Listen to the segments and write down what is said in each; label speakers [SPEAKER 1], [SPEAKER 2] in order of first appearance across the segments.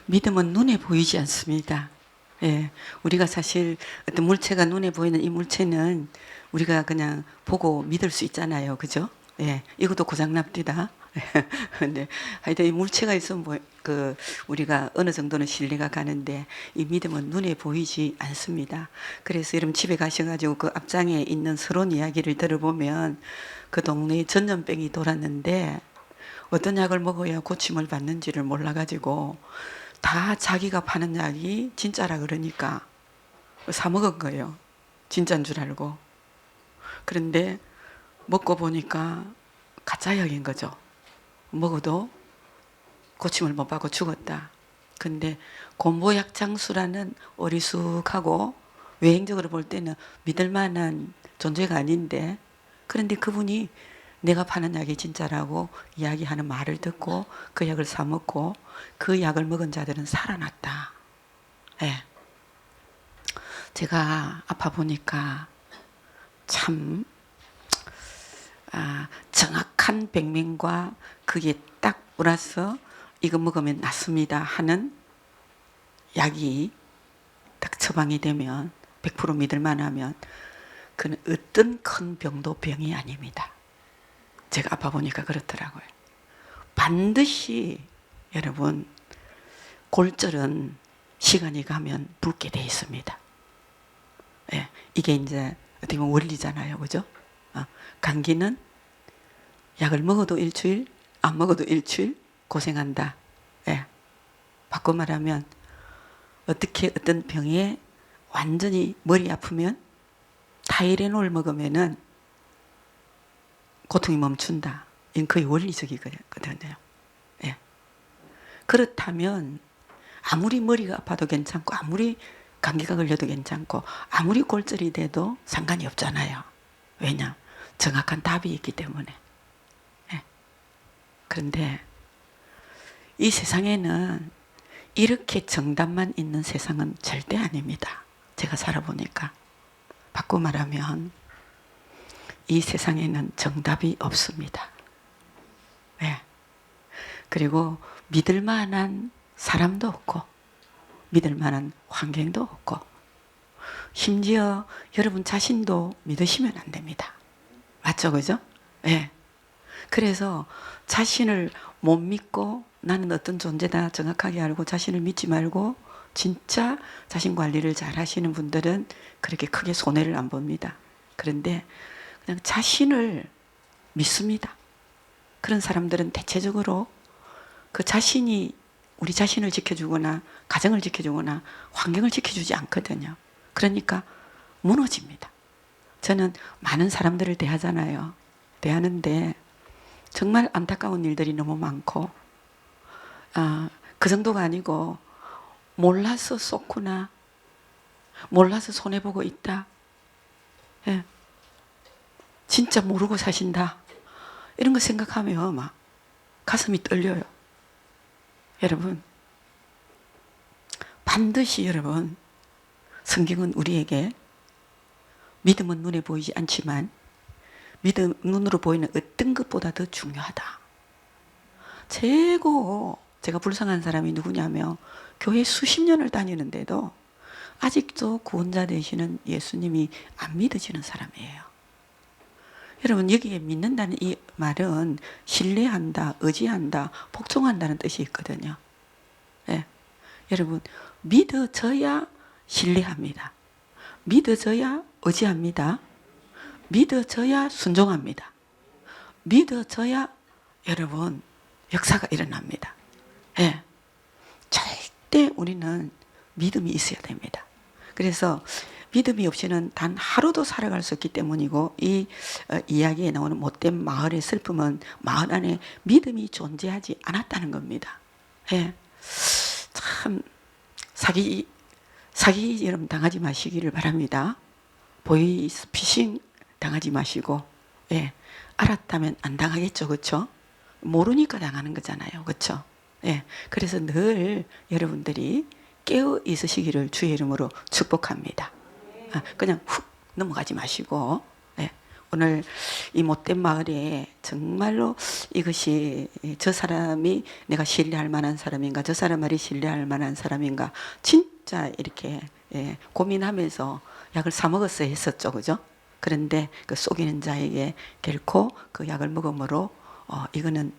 [SPEAKER 1] 믿음은 눈에 보이지 않습니다. 예, 우리가 사실 어떤 물체가 눈에 보이는 이 물체는 우리가 그냥 보고 믿을 수 있잖아요. 그죠? 예, 이것도 고장납디다. 근데 하여튼 이 물체가 있으면 우리가 어느 정도는 신뢰가 가는데 이 믿음은 눈에 보이지 않습니다. 그래서 여러분 집에 가셔가지고 그 앞장에 있는 서론 이야기를 들어보면 그 동네에 전염병이 돌았는데 어떤 약을 먹어야 고침을 받는지를 몰라가지고 다 자기가 파는 약이 진짜라 그러니까 사 먹은 거예요. 진짜인 줄 알고. 그런데 먹고 보니까 가짜 약인 거죠. 먹어도 고침을 못 받고 죽었다. 근데 곤보약장수라는 어리숙하고 외행적으로 볼 때는 믿을 만한 존재가 아닌데, 그런데 그분이 내가 파는 약이 진짜라고 이야기하는 말을 듣고 그 약을 사 먹고 그 약을 먹은 자들은 살아났다. 예. 제가 아파 보니까 참 정확한 백명과 그게 딱 몰아서 이거 먹으면 낫습니다 하는 약이 딱 처방이 되면 100% 믿을 만하면 그는 어떤 큰 병도 병이 아닙니다. 제가 아파 보니까 그렇더라고요. 반드시 여러분 골절은 시간이 가면 붓게 돼 있습니다. 예, 이게 이제 어떻게 보면 원리잖아요. 그죠? 감기는 약을 먹어도 일주일, 안 먹어도 일주일 고생한다. 예. 바꿔 말하면 어떻게 어떤 병에 완전히 머리 아프면 타이레놀 먹으면은 고통이 멈춘다. 이건 거의 원리적이거든요. 예. 그렇다면 아무리 머리가 아파도 괜찮고 아무리 감기가 걸려도 괜찮고 아무리 골절이 돼도 상관이 없잖아요. 왜냐? 정확한 답이 있기 때문에. 예. 그런데 이 세상에는 이렇게 정답만 있는 세상은 절대 아닙니다. 제가 살아보니까. 바꿔 말하면 이 세상에는 정답이 없습니다. 네. 그리고 믿을 만한 사람도 없고 믿을 만한 환경도 없고 심지어 여러분 자신도 믿으시면 안 됩니다. 맞죠? 그죠? 네. 그래서 자신을 못 믿고 나는 어떤 존재다 정확하게 알고 자신을 믿지 말고 진짜 자신 관리를 잘 하시는 분들은 그렇게 크게 손해를 안 봅니다. 그런데 그냥 자신을 믿습니다. 그런 사람들은 대체적으로 그 자신이 우리 자신을 지켜주거나 가정을 지켜주거나 환경을 지켜주지 않거든요. 그러니까 무너집니다. 저는 많은 사람들을 대하잖아요. 대하는데 정말 안타까운 일들이 너무 많고 그 정도가 아니고 몰라서 쏟구나, 몰라서 손해보고 있다, 예. 진짜 모르고 사신다 이런 거 생각하면 막 가슴이 떨려요. 여러분 반드시 여러분 성경은 우리에게 믿음은 눈에 보이지 않지만 믿음 눈으로 보이는 어떤 것보다 더 중요하다. 최고 제가 불쌍한 사람이 누구냐면 교회 수십 년을 다니는데도 아직도 구원자 되시는 예수님이 안 믿어지는 사람이에요. 여러분 여기에 믿는다는 이 말은 신뢰한다, 의지한다, 복종한다는 뜻이 있거든요. 예. 여러분 믿어져야 신뢰합니다. 믿어져야 의지합니다. 믿어져야 순종합니다. 믿어져야 여러분 역사가 일어납니다. 예. 절대 우리는 믿음이 있어야 됩니다. 그래서 믿음이 없이는 단 하루도 살아갈 수 없기 때문이고 이 이야기에 나오는 못된 마을의 슬픔은 마을 안에 믿음이 존재하지 않았다는 겁니다. 예. 참 사기 여러분 당하지 마시기를 바랍니다. 보이스피싱 당하지 마시고, 예. 알았다면 안 당하겠죠. 그렇죠? 모르니까 당하는 거잖아요. 그렇죠? 예. 그래서 늘 여러분들이 깨어 있으시기를 주의 이름으로 축복합니다. 그냥 훅 넘어가지 마시고, 예. 오늘 이 못된 마을에 정말로 이것이 저 사람이 내가 신뢰할 만한 사람인가, 저 사람 말이 신뢰할 만한 사람인가, 진짜 이렇게 고민하면서 약을 사 먹었어야 했었죠, 그죠? 그런데 그 속이는 자에게 결코 그 약을 먹음으로 이거는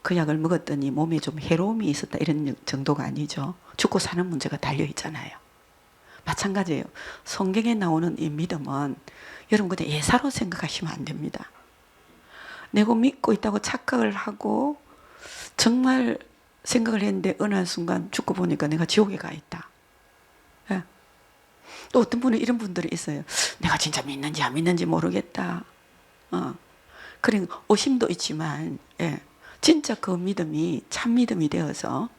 [SPEAKER 1] 그 약을 먹었더니 몸에 좀 해로움이 있었다 이런 정도가 아니죠. 죽고 사는 문제가 달려 있잖아요. 마찬가지예요. 성경에 나오는 이 믿음은 여러분 그냥 예사로 생각하시면 안 됩니다. 내가 믿고 있다고 착각을 하고 정말 생각을 했는데 어느 한순간 죽고 보니까 내가 지옥에 가 있다. 예. 또 어떤 분은 이런 분들이 있어요. 내가 진짜 믿는지 안 믿는지 모르겠다. 그런 의심도 있지만 진짜 그 믿음이 참 믿음이 되어서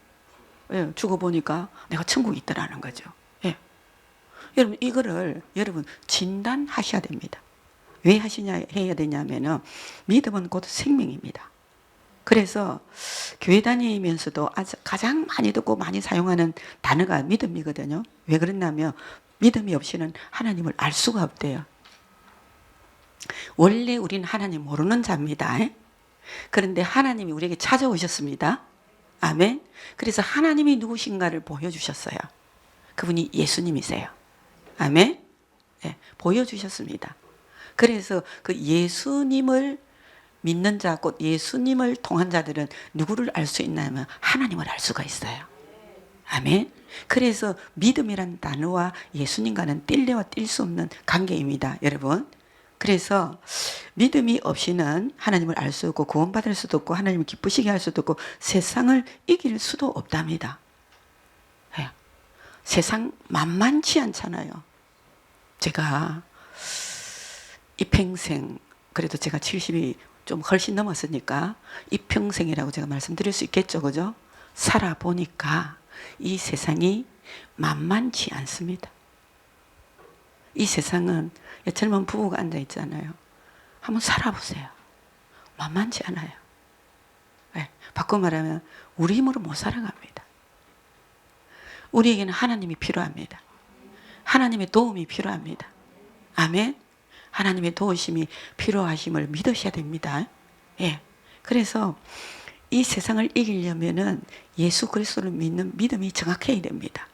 [SPEAKER 1] 죽어 보니까 내가 천국에 있더라는 거죠. 여러분 이거를 여러분 진단하셔야 됩니다. 왜 해야 되냐면은 믿음은 곧 생명입니다. 그래서 교회 다니면서도 가장 많이 듣고 많이 사용하는 단어가 믿음이거든요. 왜 그러냐면 믿음이 없이는 하나님을 알 수가 없대요. 원래 우리는 하나님 모르는 자입니다. 그런데 하나님이 우리에게 찾아오셨습니다. 아멘. 그래서 하나님이 누구신가를 보여주셨어요. 그분이 예수님이세요. 아멘. 보여주셨습니다. 그래서 그 예수님을 믿는 자, 곧 예수님을 통한 자들은 누구를 알 수 있냐면 하나님을 알 수가 있어요. 아멘. 그래서 믿음이란 단어와 예수님과는 뗄래야 뗄 수 없는 관계입니다, 여러분. 그래서 믿음이 없이는 하나님을 알 수 없고 구원받을 수도 없고 하나님을 기쁘시게 할 수도 없고 세상을 이길 수도 없답니다. 세상 만만치 않잖아요. 제가 이 평생, 그래도 제가 70이 좀 훨씬 넘었으니까 이 평생이라고 제가 말씀드릴 수 있겠죠, 그죠? 살아보니까 이 세상이 만만치 않습니다. 이 세상은 젊은 부부가 앉아 있잖아요. 한번 살아보세요. 만만치 않아요. 바꿔 말하면 우리 힘으로 못 살아갑니다. 우리에게는 하나님이 필요합니다. 하나님의 도움이 필요합니다. 아멘. 하나님의 도우심이 필요하심을 믿으셔야 됩니다. 그래서 이 세상을 이기려면은 예수 그리스도를 믿는 믿음이 정확해야 됩니다.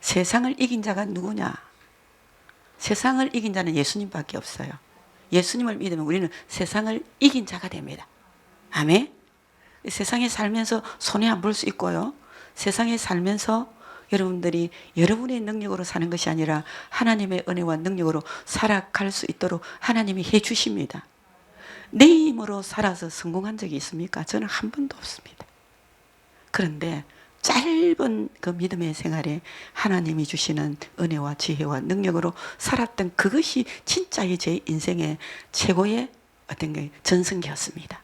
[SPEAKER 1] 세상을 이긴 자가 누구냐? 세상을 이긴 자는 예수님밖에 없어요. 예수님을 믿으면 우리는 세상을 이긴 자가 됩니다. 아멘. 세상에 살면서 손해 안 볼 수 있고요. 세상에 살면서 여러분들이 여러분의 능력으로 사는 것이 아니라 하나님의 은혜와 능력으로 살아갈 수 있도록 하나님이 해 주십니다. 내 힘으로 살아서 성공한 적이 있습니까? 저는 한 번도 없습니다. 그런데 짧은 그 믿음의 생활에 하나님이 주시는 은혜와 지혜와 능력으로 살았던 그것이 진짜의 제 인생의 최고의 어떤 게 전승기였습니다.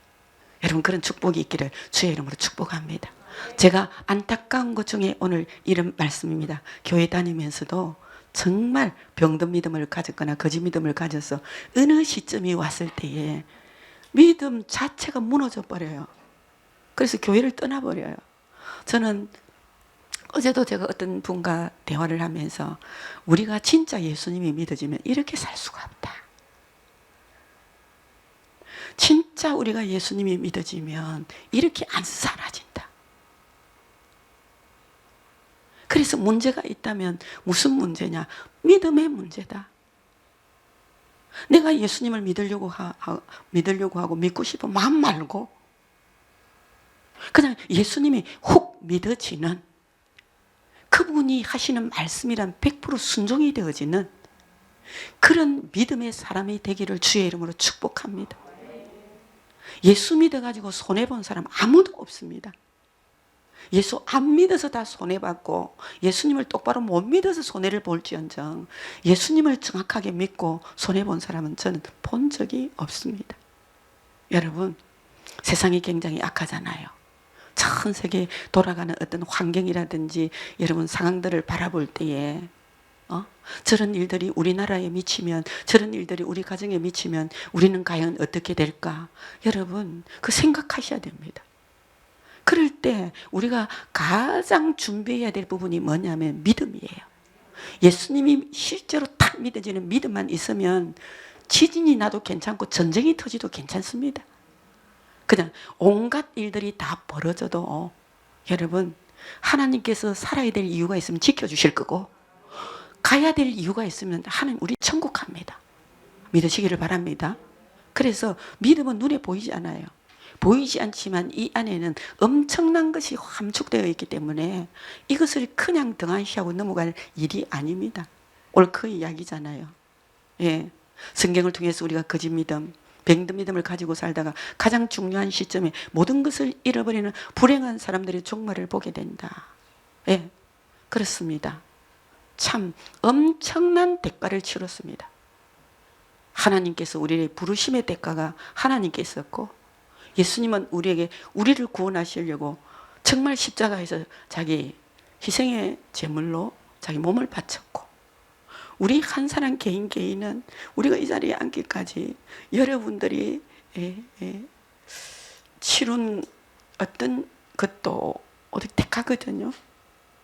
[SPEAKER 1] 여러분 그런 축복이 있기를 주의 이름으로 축복합니다. 제가 안타까운 것 중에 오늘 이런 말씀입니다. 교회 다니면서도 정말 병든 믿음을 가졌거나 거짓 믿음을 가져서 어느 시점이 왔을 때에 믿음 자체가 무너져 버려요. 그래서 교회를 떠나버려요. 저는 어제도 제가 어떤 분과 대화를 하면서 우리가 진짜 예수님이 믿어지면 이렇게 살 수가 없다. 진짜 우리가 예수님이 믿어지면 이렇게 안 살아진다. 그래서 문제가 있다면 무슨 문제냐? 믿음의 문제다. 내가 예수님을 믿으려고 하고 믿고 싶어 마음 말고 그냥 예수님이 훅 믿어지는 그분이 하시는 말씀이란 100% 순종이 되어지는 그런 믿음의 사람이 되기를 주의 이름으로 축복합니다. 예수 믿어가지고 손해본 사람 아무도 없습니다. 예수 안 믿어서 다 손해받고 예수님을 똑바로 못 믿어서 손해를 볼지언정 예수님을 정확하게 믿고 손해본 사람은 저는 본 적이 없습니다. 여러분 세상이 굉장히 악하잖아요. 전 세계 돌아가는 어떤 환경이라든지 여러분 상황들을 바라볼 때에 저런 일들이 우리나라에 미치면 저런 일들이 우리 가정에 미치면 우리는 과연 어떻게 될까? 여러분 그 생각하셔야 됩니다. 그럴 때 우리가 가장 준비해야 될 부분이 뭐냐면 믿음이에요. 예수님이 실제로 딱 믿어지는 믿음만 있으면 지진이 나도 괜찮고 전쟁이 터지도 괜찮습니다. 그냥 온갖 일들이 다 벌어져도 여러분 하나님께서 살아야 될 이유가 있으면 지켜주실 거고 가야 될 이유가 있으면 하나님 우리 천국 갑니다. 믿으시기를 바랍니다. 그래서 믿음은 눈에 보이지 않아요. 보이지 않지만 이 안에는 엄청난 것이 함축되어 있기 때문에 이것을 그냥 등한시하고 넘어갈 일이 아닙니다. 오늘 그 이야기잖아요. 예. 성경을 통해서 우리가 거짓 믿음, 병든 믿음을 가지고 살다가 가장 중요한 시점에 모든 것을 잃어버리는 불행한 사람들의 종말을 보게 된다. 예. 그렇습니다. 참 엄청난 대가를 치렀습니다. 하나님께서 우리의 부르심의 대가가 하나님께 있었고 예수님은 우리를 구원하시려고 정말 십자가에서 자기 희생의 제물로 자기 몸을 바쳤고 우리 한 사람 개인은 우리가 이 자리에 앉기까지 여러분들이 치룬 어떤 것도 어디 택하거든요.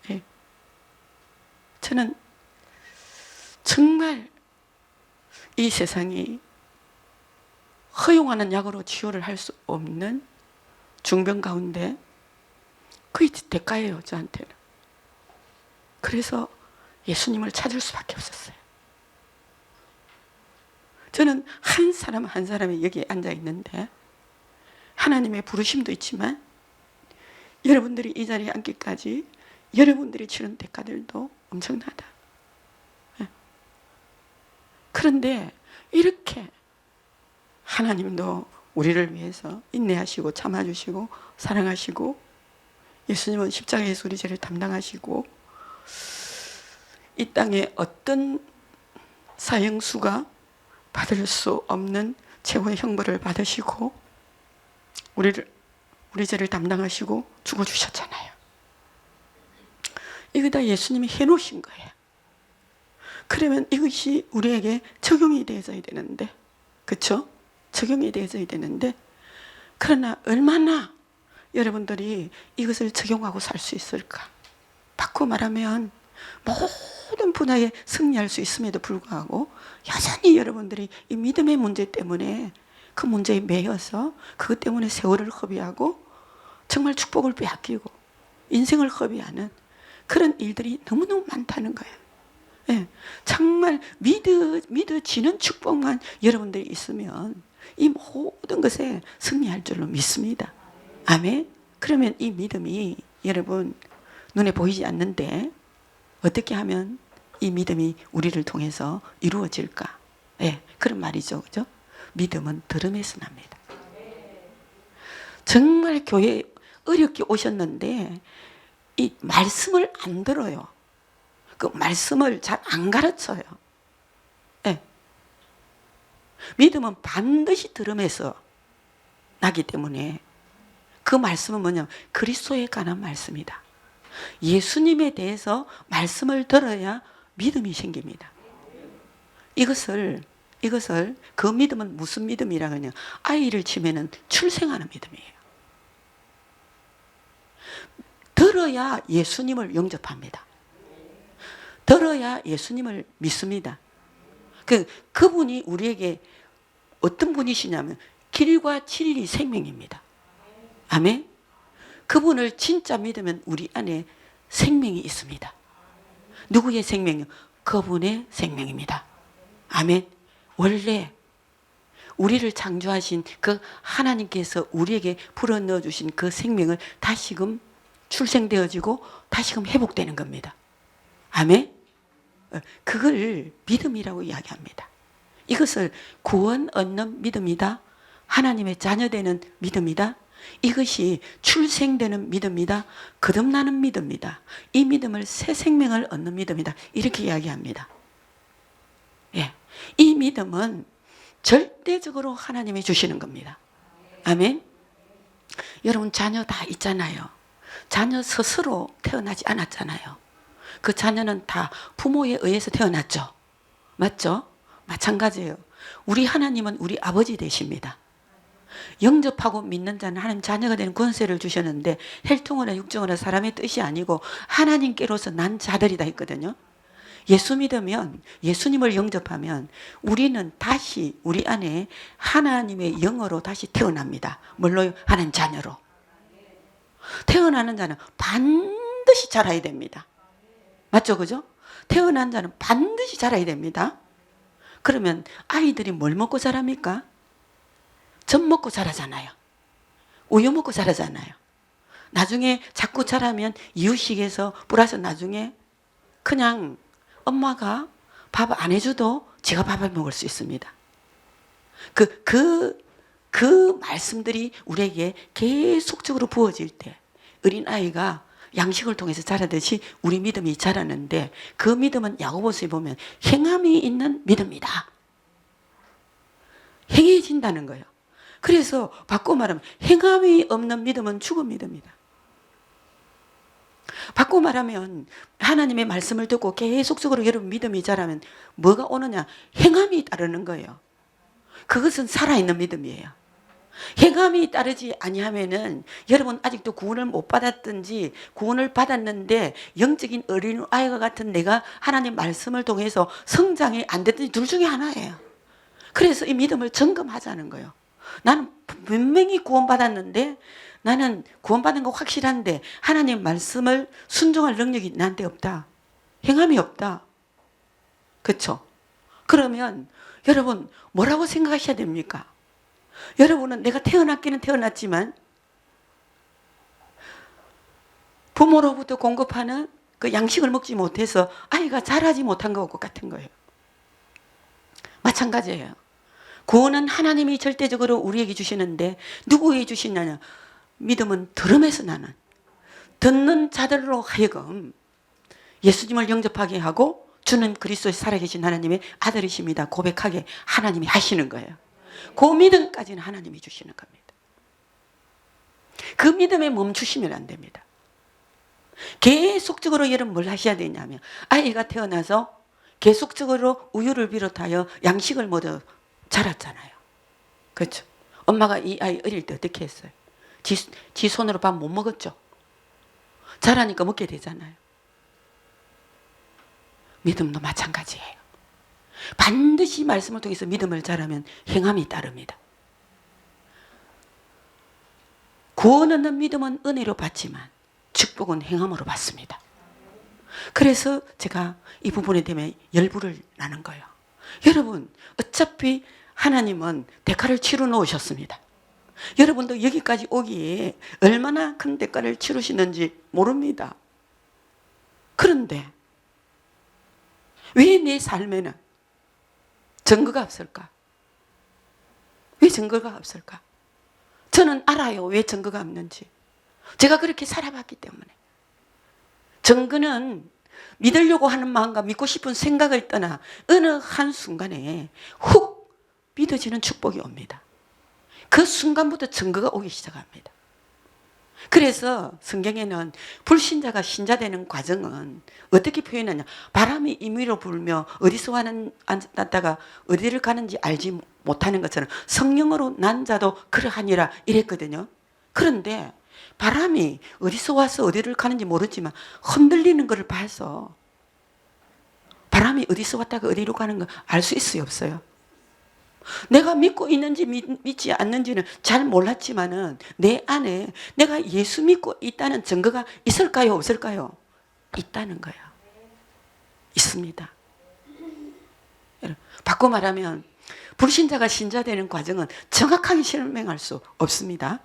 [SPEAKER 1] 예. 저는 정말 이 세상이 허용하는 약으로 치유를 할 수 없는 중병 가운데 그게 대가예요, 저한테는. 그래서 예수님을 찾을 수밖에 없었어요. 저는 한 사람 한 사람이 여기에 앉아 있는데 하나님의 부르심도 있지만 여러분들이 이 자리에 앉기까지 여러분들이 치른 대가들도 엄청나다. 그런데 이렇게 하나님도 우리를 위해서 인내하시고 참아주시고 사랑하시고 예수님은 십자가에서 우리 죄를 담당하시고 이 땅에 어떤 사형수가 받을 수 없는 최후의 형벌을 받으시고 우리 죄를 담당하시고 죽어주셨잖아요. 이거 다 예수님이 해놓으신 거예요. 그러면 이것이 우리에게 적용이 되어져야 되는데, 그렇죠? 적용이 되어져야 되는데, 그러나 얼마나 여러분들이 이것을 적용하고 살 수 있을까? 바꾸어 말하면 모든 분야에 승리할 수 있음에도 불구하고 여전히 여러분들이 이 믿음의 문제 때문에 그 문제에 매여서 그것 때문에 세월을 허비하고 정말 축복을 빼앗기고 인생을 허비하는 그런 일들이 너무너무 많다는 거예요. 예, 정말 믿어지는 축복만 여러분들이 있으면 이 모든 것에 승리할 줄로 믿습니다. 아멘. 그러면 이 믿음이 여러분 눈에 보이지 않는데 어떻게 하면 이 믿음이 우리를 통해서 이루어질까? 예, 그런 말이죠, 그죠? 믿음은 들음에서 납니다. 정말 교회에 어렵게 오셨는데 이 말씀을 안 들어요. 그 말씀을 잘 안 가르쳐요. 예. 믿음은 반드시 들음에서 나기 때문에 그 말씀은 뭐냐면 그리스도에 관한 말씀이다. 예수님에 대해서 말씀을 들어야 믿음이 생깁니다. 이것을 그 믿음은 무슨 믿음이라 그러냐? 아이를 치면은 출생하는 믿음이에요. 들어야 예수님을 영접합니다. 들어야 예수님을 믿습니다. 그분이 우리에게 어떤 분이시냐면 길과 진리 생명입니다. 아멘. 그분을 진짜 믿으면 우리 안에 생명이 있습니다. 누구의 생명이요? 그분의 생명입니다. 아멘. 원래 우리를 창조하신 그 하나님께서 우리에게 불어넣어 주신 그 생명을 다시금 출생되어지고 다시금 회복되는 겁니다. 아멘. 그걸 믿음이라고 이야기합니다. 이것을 구원 얻는 믿음이다. 하나님의 자녀되는 믿음이다. 이것이 출생되는 믿음이다. 거듭나는 믿음이다. 이 믿음을 새 생명을 얻는 믿음이다. 이렇게 이야기합니다. 예, 이 믿음은 절대적으로 하나님이 주시는 겁니다. 아멘. 여러분 자녀 다 있잖아요. 자녀 스스로 태어나지 않았잖아요. 그 자녀는 다 부모에 의해서 태어났죠. 맞죠? 마찬가지예요. 우리 하나님은 우리 아버지 되십니다. 영접하고 믿는 자는 하나님 자녀가 되는 권세를 주셨는데 혈통이나 육정이나 사람의 뜻이 아니고 하나님께로서 난 자들이다 했거든요. 예수 믿으면, 예수님을 영접하면 우리는 다시 우리 안에 하나님의 영으로 다시 태어납니다. 뭘로요? 하나님 자녀로. 태어나는 자는 반드시 자라야 됩니다. 맞죠? 그죠? 태어난 자는 반드시 자라야 됩니다. 그러면 아이들이 뭘 먹고 자랍니까? 젖 먹고 자라잖아요. 우유 먹고 자라잖아요. 나중에 자꾸 자라면 이유식에서 플러스 나중에 그냥 엄마가 밥 안 해줘도 제가 밥을 먹을 수 있습니다. 그 말씀들이 우리에게 계속적으로 부어질 때 어린아이가 양식을 통해서 자라듯이 우리 믿음이 자라는데 그 믿음은 야고보서에 보면 행함이 있는 믿음이다. 행해진다는 거예요. 그래서 바꿔 말하면 행함이 없는 믿음은 죽은 믿음이다. 바꿔 말하면 하나님의 말씀을 듣고 계속적으로 여러분 믿음이 자라면 뭐가 오느냐? 행함이 따르는 거예요. 그것은 살아있는 믿음이에요. 행함이 따르지 아니하면은 여러분 아직도 구원을 못 받았든지 구원을 받았는데 영적인 어린아이와 같은 내가 하나님 말씀을 통해서 성장이 안 됐든지 둘 중에 하나예요. 그래서 이 믿음을 점검하자는 거예요. 나는 분명히 구원받았는데 나는 구원받은 거 확실한데 하나님 말씀을 순종할 능력이 나한테 없다. 행함이 없다. 그렇죠? 그러면 여러분 뭐라고 생각하셔야 됩니까? 여러분은 내가 태어났기는 태어났지만 부모로부터 공급하는 그 양식을 먹지 못해서 아이가 자라지 못한 것과 같은 거예요. 마찬가지예요. 구원은 하나님이 절대적으로 우리에게 주시는데 누구에게 주시느냐? 믿음은 들음에서 나는 듣는 자들로 하여금 예수님을 영접하게 하고 주는 그리스도의 살아계신 하나님의 아들이십니다. 고백하게 하나님이 하시는 거예요. 그 믿음까지는 하나님이 주시는 겁니다. 그 믿음에 멈추시면 안 됩니다. 계속적으로 여러분 뭘 하셔야 되냐면 아이가 태어나서 계속적으로 우유를 비롯하여 양식을 먹어 자랐잖아요. 그렇죠? 엄마가 이 아이 어릴 때 어떻게 했어요? 지 손으로 밥 못 먹었죠? 자라니까 먹게 되잖아요. 믿음도 마찬가지예요. 반드시 말씀을 통해서 믿음을 자라면 행함이 따릅니다. 구원 얻는 믿음은 은혜로 받지만 축복은 행함으로 받습니다. 그래서 제가 이 부분에 대해 열불을 나는 거예요. 여러분 어차피 하나님은 대가를 치러 놓으셨습니다. 여러분도 여기까지 오기에 얼마나 큰 대가를 치르시는지 모릅니다. 그런데 왜 내 삶에는 증거가 없을까? 왜 증거가 없을까? 저는 알아요. 왜 증거가 없는지. 제가 그렇게 살아봤기 때문에. 증거는 믿으려고 하는 마음과 믿고 싶은 생각을 떠나 어느 한순간에 훅 믿어지는 축복이 옵니다. 그 순간부터 증거가 오기 시작합니다. 그래서 성경에는 불신자가 신자 되는 과정은 어떻게 표현하냐? 바람이 임의로 불며 어디서 왔다가 어디를 가는지 알지 못하는 것처럼 성령으로 난 자도 그러하니라 이랬거든요. 그런데 바람이 어디서 와서 어디를 가는지 모르지만 흔들리는 것을 봐서 바람이 어디서 왔다가 어디로 가는 거 알 수 있어요, 없어요? 내가 믿고 있는지 믿지 않는지는 잘 몰랐지만은 내 안에 내가 예수 믿고 있다는 증거가 있을까요, 없을까요? 있다는 거예요. 있습니다. 바꿔 말하면 불신자가 신자 되는 과정은 정확하게 설명할 수 없습니다.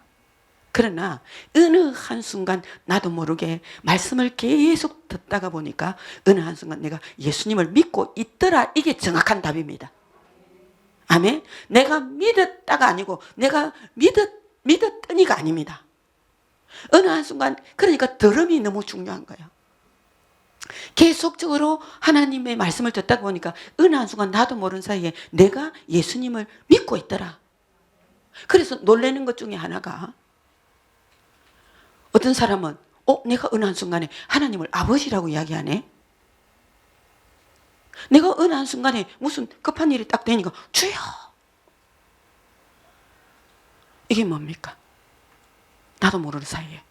[SPEAKER 1] 그러나 어느 한순간 나도 모르게 말씀을 계속 듣다가 보니까 어느 한순간 내가 예수님을 믿고 있더라. 이게 정확한 답입니다. 아멘. 내가 믿었다가 아니고 내가 믿었더니가 아닙니다. 어느 한순간 그러니까 들음이 너무 중요한 거예요. 계속적으로 하나님의 말씀을 듣다 보니까 어느 한순간 나도 모르는 사이에 내가 예수님을 믿고 있더라. 그래서 놀라는 것 중에 하나가 어떤 사람은 내가 어느 한순간에 하나님을 아버지라고 이야기하네. 내가 어느 한순간에 무슨 급한 일이 딱 되니까 주여. 이게 뭡니까? 나도 모르는 사이에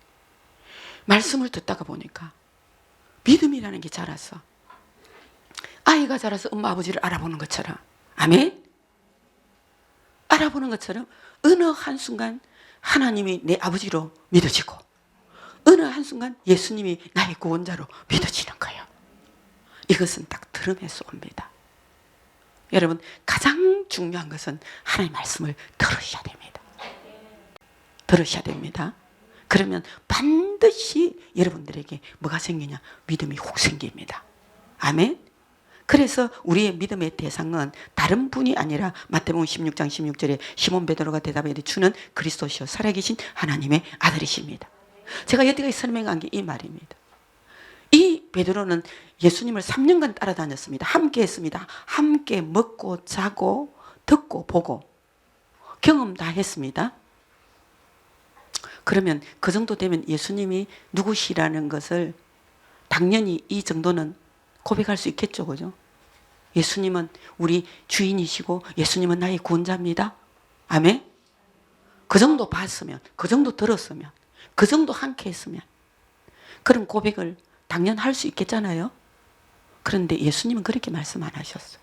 [SPEAKER 1] 말씀을 듣다가 보니까 믿음이라는 게 자라서 아이가 자라서 엄마 아버지를 알아보는 것처럼, 아멘? 알아보는 것처럼 어느 한순간 하나님이 내 아버지로 믿어지고 어느 한순간 예수님이 나의 구원자로 믿어지는 거예요. 이것은 딱 들음에서 옵니다. 여러분, 가장 중요한 것은 하나님의 말씀을 들으셔야 됩니다. 들으셔야 됩니다. 그러면 반드시 여러분들에게 뭐가 생기냐? 믿음이 훅 생깁니다. 아멘? 그래서 우리의 믿음의 대상은 다른 분이 아니라 마태복음 16장 16절에 시몬 베드로가 대답해 주는 그리스도시요 살아계신 하나님의 아들이십니다. 제가 여태까지 설명한 게 이 말입니다. 이 베드로는 예수님을 3년간 따라다녔습니다. 함께 했습니다. 함께 먹고 자고 듣고 보고 경험 다 했습니다. 그러면 그 정도 되면 예수님이 누구시라는 것을 당연히 이 정도는 고백할 수 있겠죠. 그죠? 예수님은 우리 주인이시고 예수님은 나의 구원자입니다. 아멘? 그 정도 봤으면, 그 정도 들었으면, 그 정도 함께 했으면 그런 고백을 당연 할 수 있겠잖아요. 그런데 예수님은 그렇게 말씀 안 하셨어요.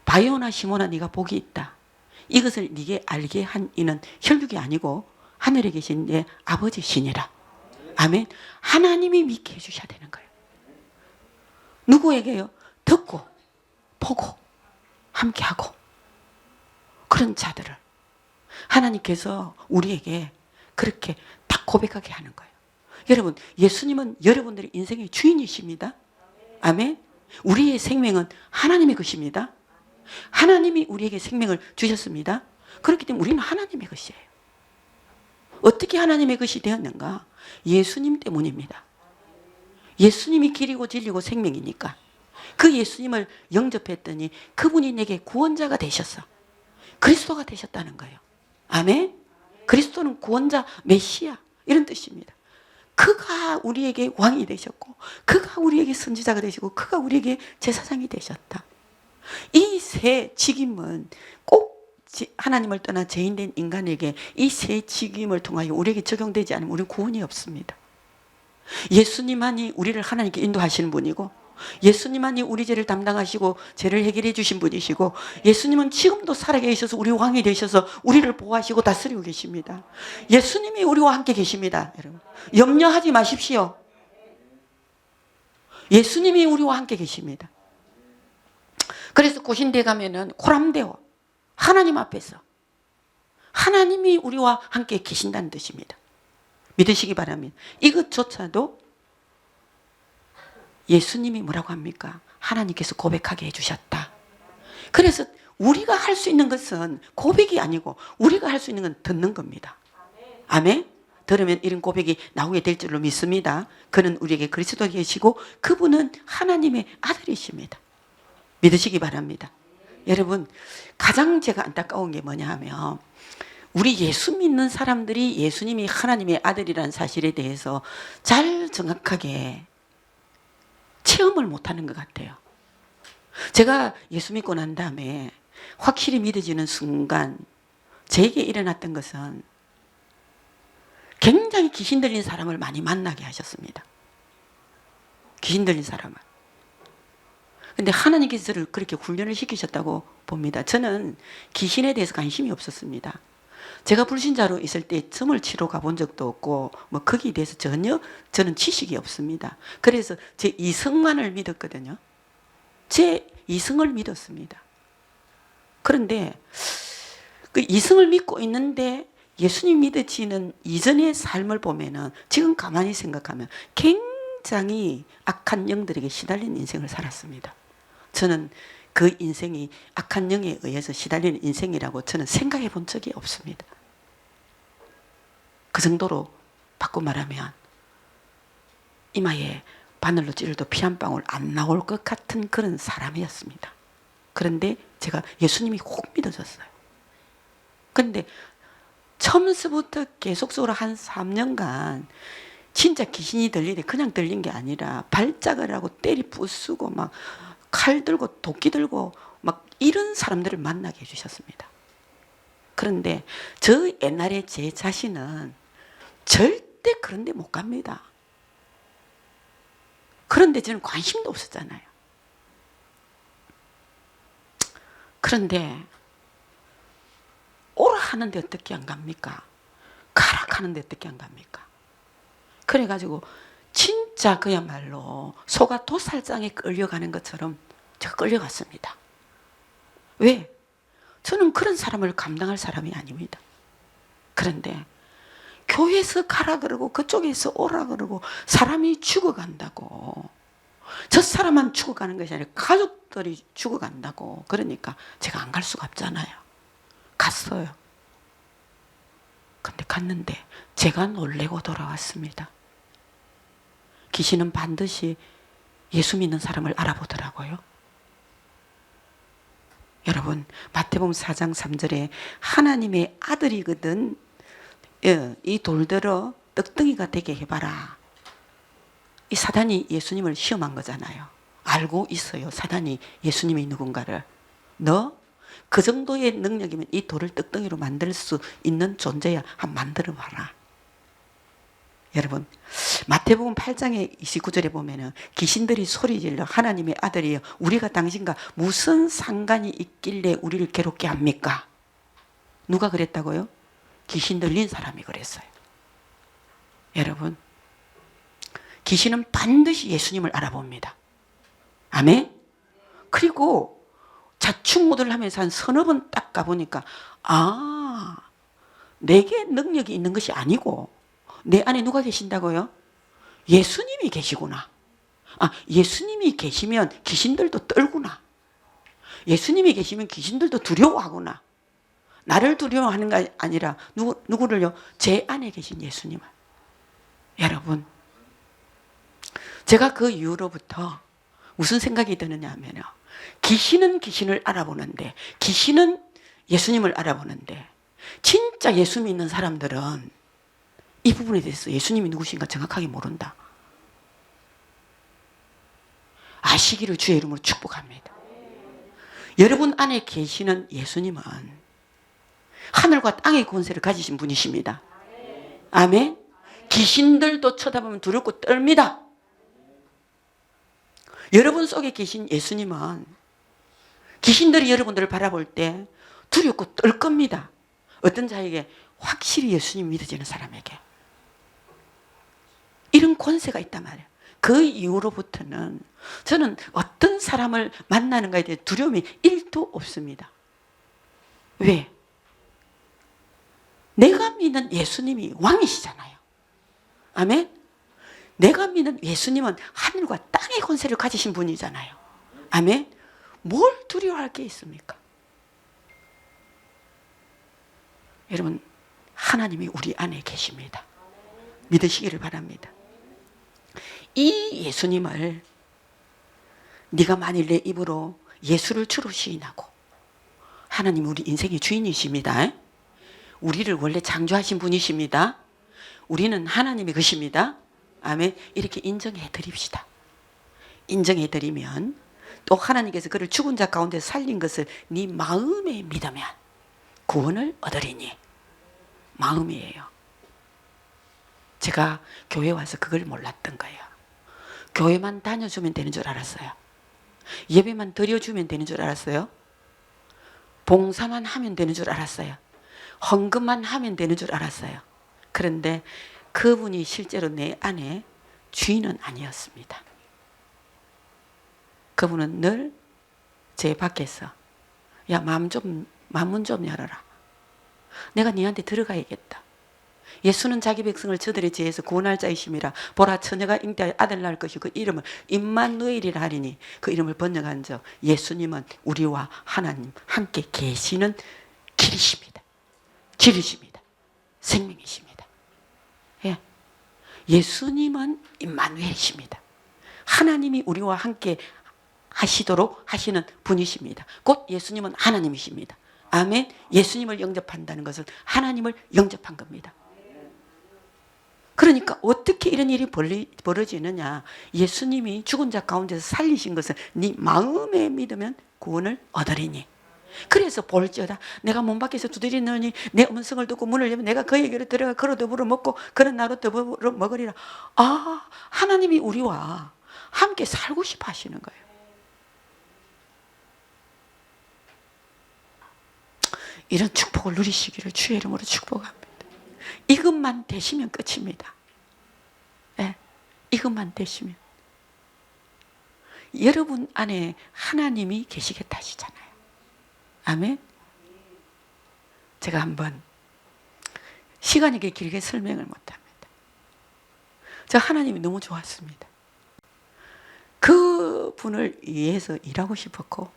[SPEAKER 1] 바요나 시몬아 네가 복이 있다. 이것을 네게 알게 한 이는 혈육이 아니고 하늘에 계신 내 아버지시니라. 아멘. 하나님이 믿게 해주셔야 되는 거예요. 누구에게요? 듣고 보고 함께하고 그런 자들을 하나님께서 우리에게 그렇게 딱 고백하게 하는 거예요. 여러분, 예수님은 여러분들의 인생의 주인이십니다. 아멘. 우리의 생명은 하나님의 것입니다. 하나님이 우리에게 생명을 주셨습니다. 그렇기 때문에 우리는 하나님의 것이에요. 어떻게 하나님의 것이 되었는가? 예수님 때문입니다. 예수님이 길이고 진리고 생명이니까 그 예수님을 영접했더니 그분이 내게 구원자가 되셨어. 그리스도가 되셨다는 거예요. 아멘. 그리스도는 구원자, 메시아 이런 뜻입니다. 그가 우리에게 왕이 되셨고 그가 우리에게 선지자가 되시고 그가 우리에게 제사장이 되셨다. 이 세 직임은 꼭 하나님을 떠나 죄인된 인간에게 이 세 직임을 통하여 우리에게 적용되지 않으면 우리는 구원이 없습니다. 예수님만이 우리를 하나님께 인도하시는 분이고 예수님만이 우리 죄를 담당하시고 죄를 해결해 주신 분이시고 예수님은 지금도 살아계셔서 우리 왕이 되셔서 우리를 보호하시고 다스리고 계십니다. 예수님이 우리와 함께 계십니다. 여러분, 염려하지 마십시오. 예수님이 우리와 함께 계십니다. 그래서 고신대 가면은 코람데오 하나님 앞에서 하나님이 우리와 함께 계신다는 뜻입니다. 믿으시기 바랍니다. 이것조차도 예수님이 뭐라고 합니까? 하나님께서 고백하게 해주셨다. 그래서 우리가 할 수 있는 것은 고백이 아니고 우리가 할 수 있는 건 듣는 겁니다. 아멘? 들으면 이런 고백이 나오게 될 줄로 믿습니다. 그는 우리에게 그리스도 계시고 그분은 하나님의 아들이십니다. 믿으시기 바랍니다. 여러분, 가장 제가 안타까운 게 뭐냐 하면 우리 예수 믿는 사람들이 예수님이 하나님의 아들이라는 사실에 대해서 잘 정확하게 체험을 못하는 것 같아요. 제가 예수 믿고 난 다음에 확실히 믿어지는 순간 제게 일어났던 것은 굉장히 귀신 들린 사람을 많이 만나게 하셨습니다. 귀신 들린 사람을. 근데 하나님께서 저를 그렇게 훈련을 시키셨다고 봅니다. 저는 귀신에 대해서 관심이 없었습니다. 제가 불신자로 있을 때 점을 치러 가본 적도 없고 뭐 거기에 대해서 전혀 저는 지식이 없습니다. 그래서 제 이성만을 믿었거든요. 제 이성을 믿었습니다. 그런데 그 이성을 믿고 있는데 예수님 믿어지는 이전의 삶을 보면은 지금 가만히 생각하면 굉장히 악한 영들에게 시달린 인생을 살았습니다. 저는 그 인생이 악한 영에 의해서 시달리는 인생이라고 저는 생각해 본 적이 없습니다. 그 정도로 바꿔 말하면 이마에 바늘로 찔러도 피 한 방울 안 나올 것 같은 그런 사람이었습니다. 그런데 제가 예수님이 훅 믿어졌어요. 그런데 처음서부터 계속적으로 한 3년간 진짜 귀신이 들리는데 그냥 들린 게 아니라 발작을 하고 때리 부수고 막 칼 들고 도끼 들고 막 이런 사람들을 만나게 해주셨습니다. 그런데 저 옛날에 제 자신은 절대 그런 데 못 갑니다. 그런데 저는 관심도 없었잖아요. 그런데 오라 하는데 어떻게 안 갑니까? 가라 하는데 어떻게 안 갑니까? 그래가지고 진짜 그야말로 소가 도살장에 끌려가는 것처럼 제가 끌려갔습니다. 왜? 저는 그런 사람을 감당할 사람이 아닙니다. 그런데 교회에서 가라 그러고 그쪽에서 오라 그러고 사람이 죽어간다고, 저 사람만 죽어가는 것이 아니라 가족들이 죽어간다고 그러니까 제가 안 갈 수가 없잖아요. 갔어요. 근데 갔는데 제가 놀래고 돌아왔습니다. 귀신은 반드시 예수 믿는 사람을 알아보더라고요. 여러분, 마태복음 4장 3절에 하나님의 아들이거든 이 돌들어 떡덩이가 되게 해봐라. 이 사단이 예수님을 시험한 거잖아요. 알고 있어요. 사단이 예수님이 누군가를. 너 그 정도의 능력이면 이 돌을 떡덩이로 만들 수 있는 존재야. 한번 만들어 봐라. 여러분, 마태복음 8장의 29절에 보면은 귀신들이 소리질러 하나님의 아들이여 우리가 당신과 무슨 상관이 있길래 우리를 괴롭게 합니까? 누가 그랬다고요? 귀신 들린 사람이 그랬어요. 여러분, 귀신은 반드시 예수님을 알아봅니다. 아멘? 그리고 자충우돌을 하면서 한 서너 번 딱 가보니까 내게 능력이 있는 것이 아니고 내 안에 누가 계신다고요? 예수님이 계시구나. 예수님이 계시면 귀신들도 떨구나. 예수님이 계시면 귀신들도 두려워하구나. 나를 두려워하는 게 아니라 누구를요? 제 안에 계신 예수님을. 여러분, 제가 그 이후로부터 무슨 생각이 드느냐 하면요, 귀신은 귀신을 알아보는데, 귀신은 예수님을 알아보는데, 진짜 예수 믿는 사람들은 이 부분에 대해서 예수님이 누구신가 정확하게 모른다. 아시기를 주의 이름으로 축복합니다. 여러분 안에 계시는 예수님은 하늘과 땅의 권세를 가지신 분이십니다. 아멘. 귀신들도 쳐다보면 두렵고 떨립니다. 여러분 속에 계신 예수님은 귀신들이 여러분들을 바라볼 때 두렵고 떨 겁니다. 어떤 자에게? 확실히 예수님 믿어지는 사람에게. 이런 권세가 있단 말이에요. 그 이후로부터는 저는 어떤 사람을 만나는 것에 대해 두려움이 1도 없습니다. 왜? 내가 믿는 예수님이 왕이시잖아요. 아멘? 내가 믿는 예수님은 하늘과 땅의 권세를 가지신 분이잖아요. 아멘? 뭘 두려워할 게 있습니까? 여러분, 하나님이 우리 안에 계십니다. 믿으시기를 바랍니다. 이 예수님을 네가 만일 내 입으로 예수를 주로 시인하고, 하나님 우리 인생의 주인이십니다. 우리를 원래 창조하신 분이십니다. 우리는 하나님의 것입니다. 아멘. 이렇게 인정해 드립시다. 인정해 드리면 또 하나님께서 그를 죽은 자 가운데 살린 것을 네 마음에 믿으면 구원을 얻으리니. 마음이에요. 제가 교회 와서 그걸 몰랐던 거예요. 교회만 다녀주면 되는 줄 알았어요. 예배만 드려주면 되는 줄 알았어요. 봉사만 하면 되는 줄 알았어요. 헌금만 하면 되는 줄 알았어요. 그런데 그분이 실제로 내 안에 주인은 아니었습니다. 그분은 늘 제 밖에서 야, 마음문 좀 열어라. 내가 너한테 들어가야겠다. 예수는 자기 백성을 저들의 죄에서 구원할 자이심이라. 보라, 처녀가 잉태하여 아들 낳을 것이고 그 이름을 임마누엘이라 하리니. 그 이름을 번역한 적, 예수님은 우리와 하나님 함께 계시는 길이십니다. 길이십니다. 생명이십니다. 예. 예수님은 임마누엘이십니다. 하나님이 우리와 함께 하시도록 하시는 분이십니다. 곧 예수님은 하나님이십니다. 아멘. 예수님을 영접한다는 것은 하나님을 영접한 겁니다. 그러니까 어떻게 이런 일이 벌어지느냐. 예수님이 죽은 자 가운데서 살리신 것을 네 마음에 믿으면 구원을 얻으리니. 그래서 볼지어다 내가 문 밖에서 두드리느니 내 음성을 듣고 문을 열면 내가 그에게로 들어가 그로 더불어 먹고 그런 나로 더불어 먹으리라. 하나님이 우리와 함께 살고 싶어 하시는 거예요. 이런 축복을 누리시기를 주의 이름으로 축복합니다. 이것만 되시면 끝입니다. 네, 이것만 되시면. 여러분 안에 하나님이 계시겠다 하시잖아요. 아멘. 제가 한번 시간이 길게 설명을 못합니다. 저 하나님이 너무 좋았습니다. 그 분을 위해서 일하고 싶었고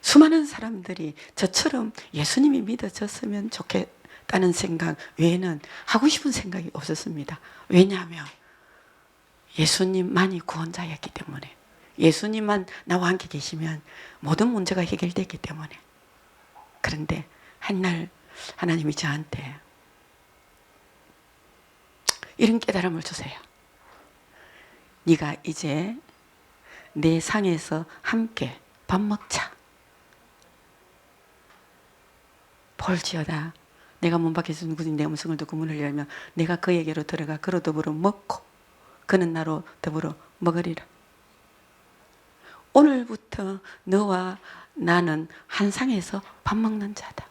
[SPEAKER 1] 수많은 사람들이 저처럼 예수님이 믿어졌으면 좋겠다는 생각 외에는 하고 싶은 생각이 없었습니다. 왜냐하면 예수님만이 구원자였기 때문에, 예수님만 나와 함께 계시면 모든 문제가 해결되기 때문에. 그런데 한날 하나님이 저한테 이런 깨달음을 주세요. 네가 이제 내 상에서 함께 밥 먹자. 볼지어다 내가 문 밖에서 누구든지 내 음성을 듣고 문을 열면 내가 그에게로 들어가 그로 더불어 먹고 그는 나로 더불어 먹으리라. 오늘부터 너와 나는 한 상에서 밥 먹는 자다.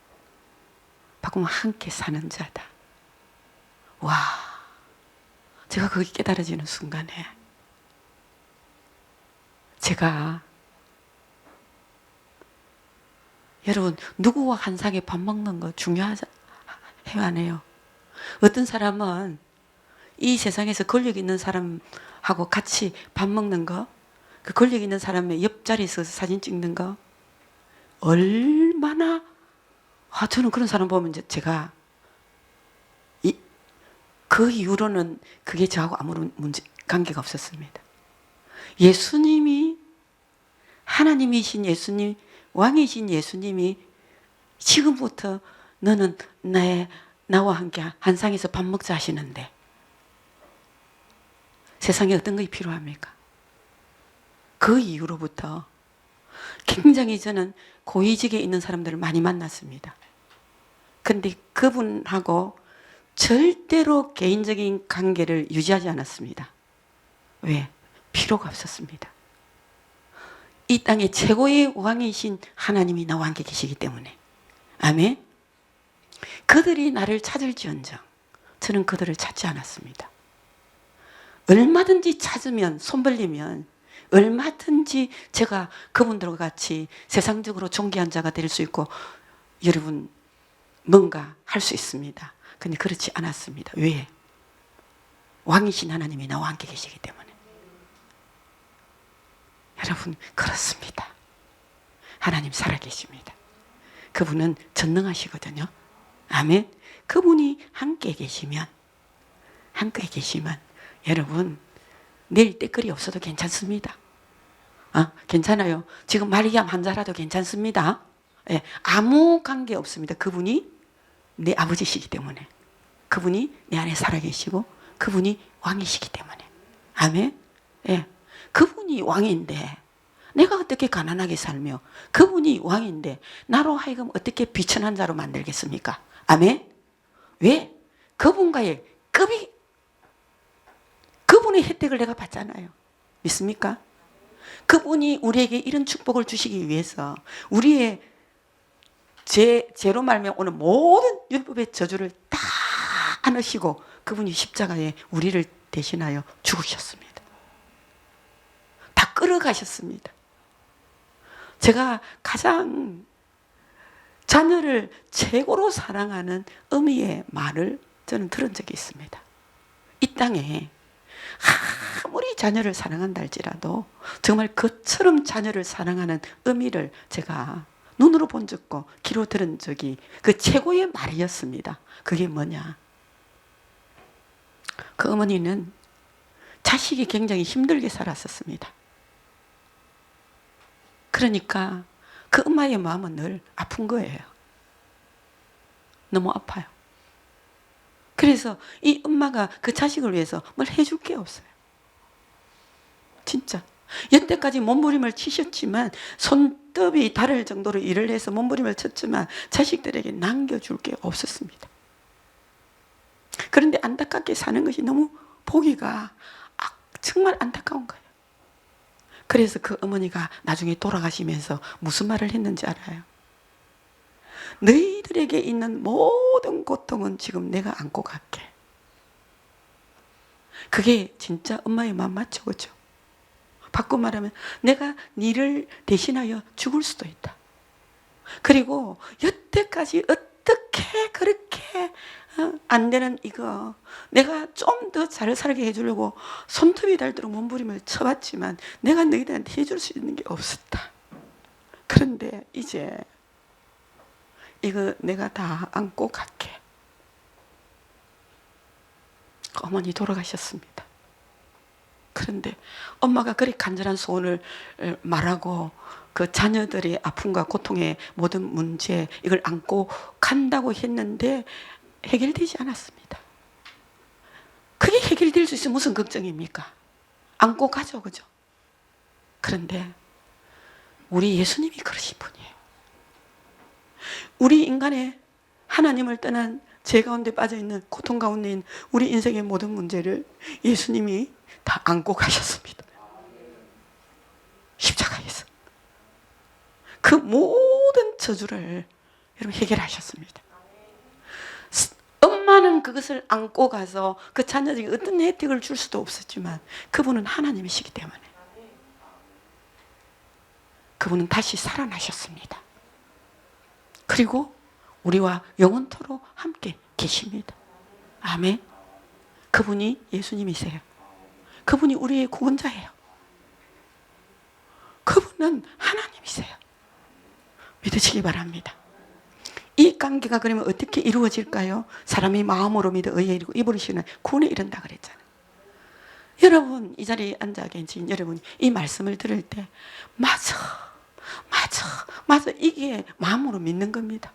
[SPEAKER 1] 바꾸면 함께 사는 자다. 와, 제가 그게 깨달아지는 순간에 제가 여러분 누구와 한 상에 밥 먹는 거 중요하지 안 해요? 어떤 사람은 이 세상에서 권력 있는 사람하고 같이 밥 먹는 거, 그 권력 있는 사람의 옆자리에서 사진 찍는 거 얼마나 저는 그런 사람 보면 제가 그 이후로는 그게 저하고 아무런 관계가 없었습니다. 예수님이 하나님이신 예수님, 왕이신 예수님이 지금부터 너는 나와 함께 한 상에서 밥 먹자 하시는데 세상에 어떤 것이 필요합니까? 그 이후로부터 굉장히 저는 고위직에 있는 사람들을 많이 만났습니다. 근데 그분하고 절대로 개인적인 관계를 유지하지 않았습니다. 왜? 필요가 없었습니다. 이 땅의 최고의 왕이신 하나님이 나와 함께 계시기 때문에. 아멘. 그들이 나를 찾을지언정 저는 그들을 찾지 않았습니다. 얼마든지 찾으면, 손 벌리면 얼마든지 제가 그분들과 같이 세상적으로 존귀한 자가 될 수 있고 여러분 뭔가 할 수 있습니다. 근데 그렇지 않았습니다. 왜? 왕이신 하나님이 나와 함께 계시기 때문에. 여러분 그렇습니다. 하나님 살아계십니다. 그분은 전능하시거든요. 아멘. 그분이 함께 계시면 여러분 내일 때거리 없어도 괜찮습니다. 괜찮아요. 지금 말기암 환자라도 괜찮습니다. 예, 아무 관계 없습니다. 그분이 내 아버지시기 때문에, 그분이 내 안에 살아계시고 그분이 왕이시기 때문에. 아멘. 예, 그분이 왕인데 내가 어떻게 가난하게 살며 그분이 왕인데 나로 하여금 어떻게 비천한 자로 만들겠습니까? 아멘. 왜? 그분과의 급이, 그분의 혜택을 내가 받잖아요. 믿습니까? 그분이 우리에게 이런 축복을 주시기 위해서 우리의 죄로 말미암아 오는 모든 율법의 저주를 다 안으시고 그분이 십자가에 우리를 대신하여 죽으셨습니다. 다 끌어가셨습니다. 제가 가장 자녀를 최고로 사랑하는 어미의 말을 저는 들은 적이 있습니다. 이 땅에 아무리 자녀를 사랑한다 할지라도 정말 그처럼 자녀를 사랑하는 어미를 제가 눈으로 본 적고 귀로 들은 적이 그 최고의 말이었습니다. 그게 뭐냐? 그 어머니는 자식이 굉장히 힘들게 살았었습니다. 그러니까 그 엄마의 마음은 늘 아픈 거예요. 너무 아파요. 그래서 이 엄마가 그 자식을 위해서 뭘 해줄 게 없어요. 진짜. 여태까지 몸부림을 치셨지만 손톱이 다를 정도로 일을 해서 몸부림을 쳤지만 자식들에게 남겨줄 게 없었습니다. 그런데 안타깝게 사는 것이 너무 보기가 정말 안타까운 거예요. 그래서 그 어머니가 나중에 돌아가시면서 무슨 말을 했는지 알아요? 너희들에게 있는 모든 고통은 지금 내가 안고 갈게. 그게 진짜 엄마의 마음 맞죠, 그죠? 바꿔 말하면 내가 니를 대신하여 죽을 수도 있다. 그리고 여태까지 어떻게 그렇게 안 되는 이거 내가 좀 더 잘 살게 해주려고 손톱이 닳도록 몸부림을 쳐봤지만 내가 너희들한테 해줄 수 있는 게 없었다. 그런데 이제 이거 내가 다 안고 갈게. 어머니 돌아가셨습니다. 그런데 엄마가 그리 간절한 소원을 말하고 그 자녀들의 아픔과 고통의 모든 문제 이걸 안고 간다고 했는데 해결되지 않았습니다. 그게 해결될 수 있으면 무슨 걱정입니까? 안고 가죠, 그죠? 그런데 우리 예수님이 그러신 분이에요. 우리 인간의 하나님을 떠난 죄 가운데 빠져있는 고통 가운데 있는 우리 인생의 모든 문제를 예수님이 다 안고 가셨습니다. 십자가에서 그 모든 저주를 여러분 해결하셨습니다. 엄마는 그것을 안고 가서 그 자녀에게 어떤 혜택을 줄 수도 없었지만 그분은 하나님이시기 때문에 그분은 다시 살아나셨습니다. 그리고 우리와 영원토록 함께 계십니다. 아멘. 그분이 예수님이세요. 그분이 우리의 구원자예요. 그분은 하나님이세요. 믿으시기 바랍니다. 이 관계가 그러면 어떻게 이루어질까요? 사람이 마음으로 믿어 의에 이르고 입으로 시는 구원에 이른다 그랬잖아요. 여러분 이 자리에 앉아 계신 여러분이 이 말씀을 들을 때 맞아 이게 마음으로 믿는 겁니다.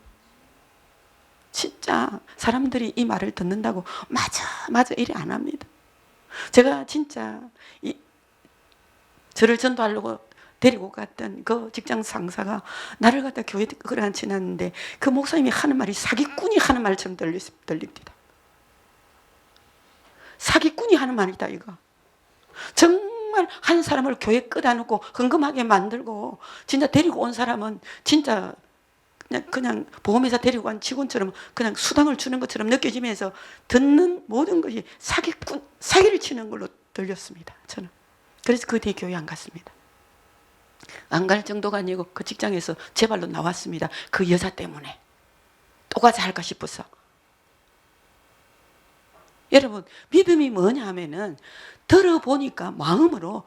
[SPEAKER 1] 진짜 사람들이 이 말을 듣는다고 맞아 이래 안 합니다. 제가 진짜 저를 전도하려고 데리고 갔던 그 직장 상사가 나를 갖다 교회에 끌어안치놨는데 그 목사님이 하는 말이 사기꾼이 하는 말처럼 들립니다. 사기꾼이 하는 말이다 이거. 정말 한 사람을 교회에 끌어안고 헌금하게 만들고 진짜 데리고 온 사람은 진짜 그냥 보험회사 데리고 간 직원처럼 그냥 수당을 주는 것처럼 느껴지면서 듣는 모든 것이 사기를 치는 걸로 들렸습니다. 저는. 그래서 그 뒤에 교회 안 갔습니다. 안 갈 정도가 아니고 그 직장에서 제 발로 나왔습니다. 그 여자 때문에. 또 가자 할까 싶어서. 여러분 믿음이 뭐냐 하면은 들어보니까 마음으로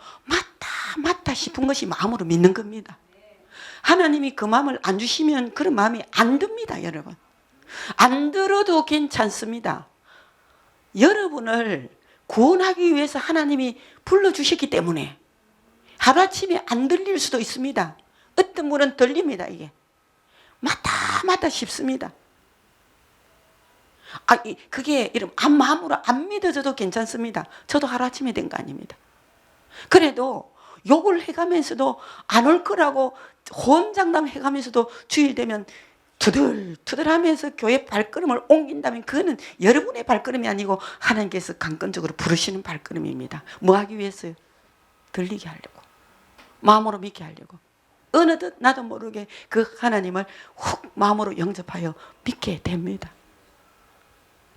[SPEAKER 1] 맞다 싶은 것이 마음으로 믿는 겁니다. 하나님이 그 마음을 안 주시면 그런 마음이 안 듭니다. 여러분 안 들어도 괜찮습니다. 여러분을 구원하기 위해서 하나님이 불러주셨기 때문에 하루아침에 안 들릴 수도 있습니다. 어떤 분은 들립니다. 이게 맞다 싶습니다. 그게 이런 마음으로 안 믿어져도 괜찮습니다. 저도 하루아침에 된 거 아닙니다. 그래도 욕을 해가면서도 안 올 거라고 호언장담 해가면서도 주일 되면 투덜투덜하면서 교회 발걸음을 옮긴다면 그거는 여러분의 발걸음이 아니고 하나님께서 강권적으로 부르시는 발걸음입니다. 뭐 하기 위해서요? 들리게 하려고, 마음으로 믿게 하려고. 어느덧 나도 모르게 그 하나님을 훅 마음으로 영접하여 믿게 됩니다.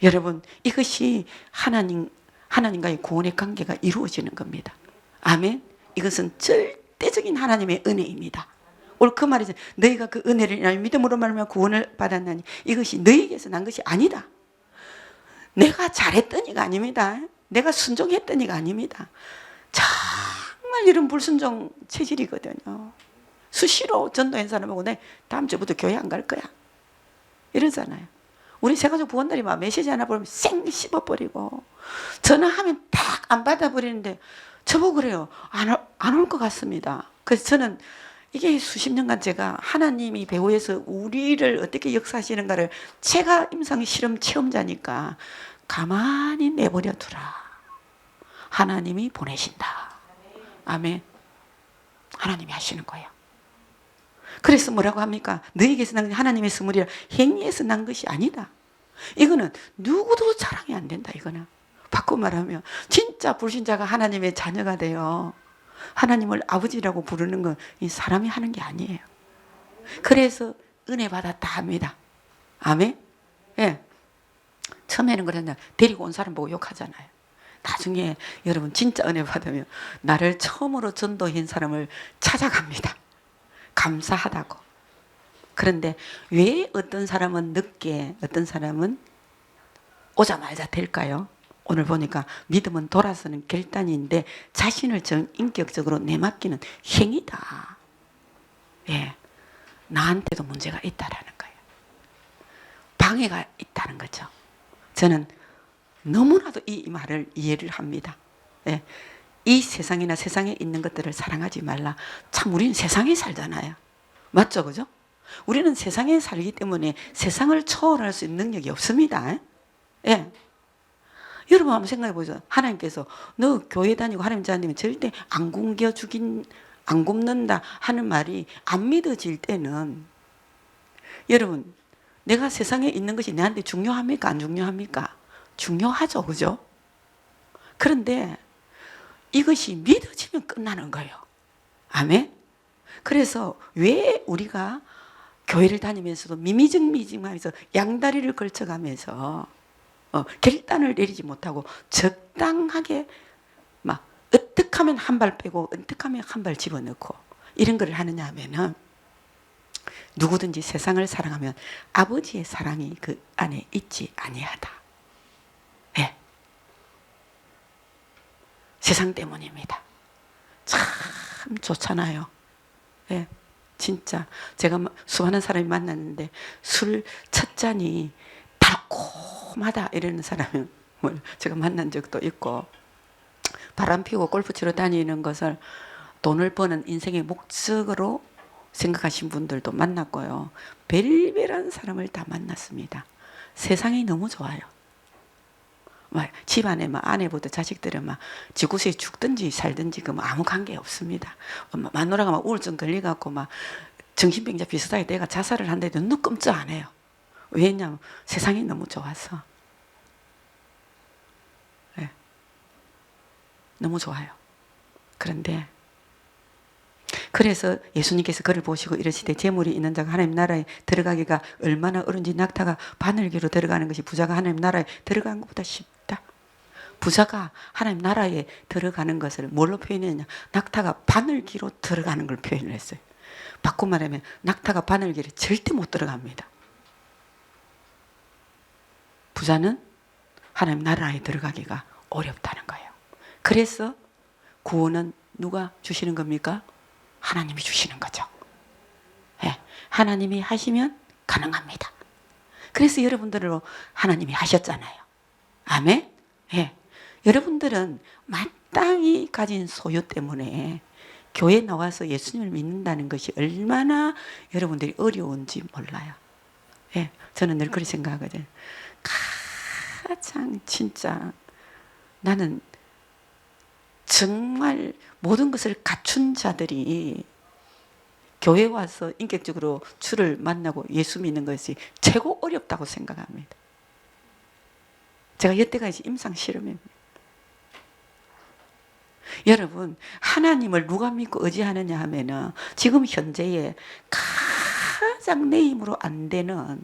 [SPEAKER 1] 여러분 이것이 하나님과의 구원의 관계가 이루어지는 겁니다. 아멘. 이것은 절대적인 하나님의 은혜입니다. 오늘 그 말이죠. 너희가 그 은혜를 인하여 믿음으로 말하면 구원을 받았나니 이것이 너희에게서 난 것이 아니다. 내가 잘했더니가 아닙니다. 내가 순종했더니가 아닙니다. 정말 이런 불순종 체질이거든요. 수시로 전도한 사람하고 내 다음 주부터 교회 안 갈 거야 이러잖아요. 우리 세가족 부원들이 막 메시지 하나 보면 쌩 씹어버리고 전화하면 딱 안 받아버리는데 저보고 그래요. 안 올 것 같습니다. 그래서 저는 이게 수십 년간 제가 하나님이 배후에서 우리를 어떻게 역사하시는가를 제가 임상 실험 체험자니까 가만히 내버려 두라. 하나님이 보내신다. 아멘. 하나님이 하시는 거예요. 그래서 뭐라고 합니까? 너희에게서 난 하나님의 선물이라 행위에서 난 것이 아니다. 이거는 누구도 자랑이 안 된다. 이거는 바꿔 말하면 진짜 불신자가 하나님의 자녀가 돼요. 하나님을 아버지라고 부르는 건 이 사람이 하는 게 아니에요. 그래서 은혜 받았다 합니다. 아멘? 예. 처음에는 그랬나 데리고 온 사람 보고 욕하잖아요. 나중에 여러분 진짜 은혜 받으면 나를 처음으로 전도한 사람을 찾아갑니다. 감사하다고. 그런데 왜 어떤 사람은 늦게 어떤 사람은 오자마자 될까요? 오늘 보니까 믿음은 돌아서는 결단인데 자신을 인격적으로 내맡기는 행위다. 예, 나한테도 문제가 있다라는 거예요. 방해가 있다는 거죠. 저는 너무나도 이 말을 이해를 합니다. 예, 이 세상이나 세상에 있는 것들을 사랑하지 말라. 참 우리는 세상에 살잖아요. 맞죠, 그죠? 우리는 세상에 살기 때문에 세상을 초월할 수 있는 능력이 없습니다. 예. 여러분 한번 생각해 보세요. 하나님께서 너 교회 다니고 하나님 자녀면 절대 안 굶겨 죽인, 안 굶는다 하는 말이 안 믿어질 때는 여러분 내가 세상에 있는 것이 내한테 중요합니까? 안 중요합니까? 중요하죠. 그죠? 그런데 이것이 믿어지면 끝나는 거예요. 아멘? 그래서 왜 우리가 교회를 다니면서도 미미증미증하면서 양다리를 걸쳐가면서 결단을 내리지 못하고 적당하게 막 어떻게 하면 한 발 빼고 어떻게 하면 한 발 집어넣고 이런 걸 하느냐 하면은 누구든지 세상을 사랑하면 아버지의 사랑이 그 안에 있지 아니하다. 예. 세상 때문입니다. 참 좋잖아요. 예. 진짜 제가 수많은 사람이 만났는데 술 첫 잔이 달콤하다 이러는 사람을 제가 만난 적도 있고 바람 피우고 골프 치러 다니는 것을 돈을 버는 인생의 목적으로 생각하신 분들도 만났고요. 별별한 사람을 다 만났습니다. 세상이 너무 좋아요. 막 집안에 막 아내부터 자식들은 막 지구세에 죽든지 살든지 그 아무 관계 없습니다. 마누라가 막 우울증 걸려갖고 막 정신병자 비슷하게 내가 자살을 한다해도 눈 끔찍 안 해요. 왜냐하면 세상이 너무 좋아서. 네. 너무 좋아요. 그런데 그래서 예수님께서 그를 보시고 이르시되 재물이 있는 자가 하나님 나라에 들어가기가 얼마나 어려운지 낙타가 바늘기로 들어가는 것이 부자가 하나님 나라에 들어가는 것보다 쉽다. 부자가 하나님 나라에 들어가는 것을 뭘로 표현했냐? 낙타가 바늘기로 들어가는 걸 표현을 했어요. 바꿔 말하면 낙타가 바늘기로 절대 못 들어갑니다. 부자는 하나님 나라에 들어가기가 어렵다는 거예요. 그래서 구원은 누가 주시는 겁니까? 하나님이 주시는 거죠. 예, 하나님이 하시면 가능합니다. 그래서 여러분들로 하나님이 하셨잖아요. 아멘? 예, 여러분들은 마땅히 가진 소유 때문에 교회 나와서 예수님을 믿는다는 것이 얼마나 여러분들이 어려운지 몰라요. 예, 저는 늘 그렇게 생각하거든요. 가장 진짜 나는 정말 모든 것을 갖춘 자들이 교회 와서 인격적으로 주를 만나고 예수 믿는 것이 최고 어렵다고 생각합니다. 제가 여태까지 임상 실험입니다. 여러분, 하나님을 누가 믿고 의지하느냐 하면은 지금 현재에 가장 내 힘으로 안 되는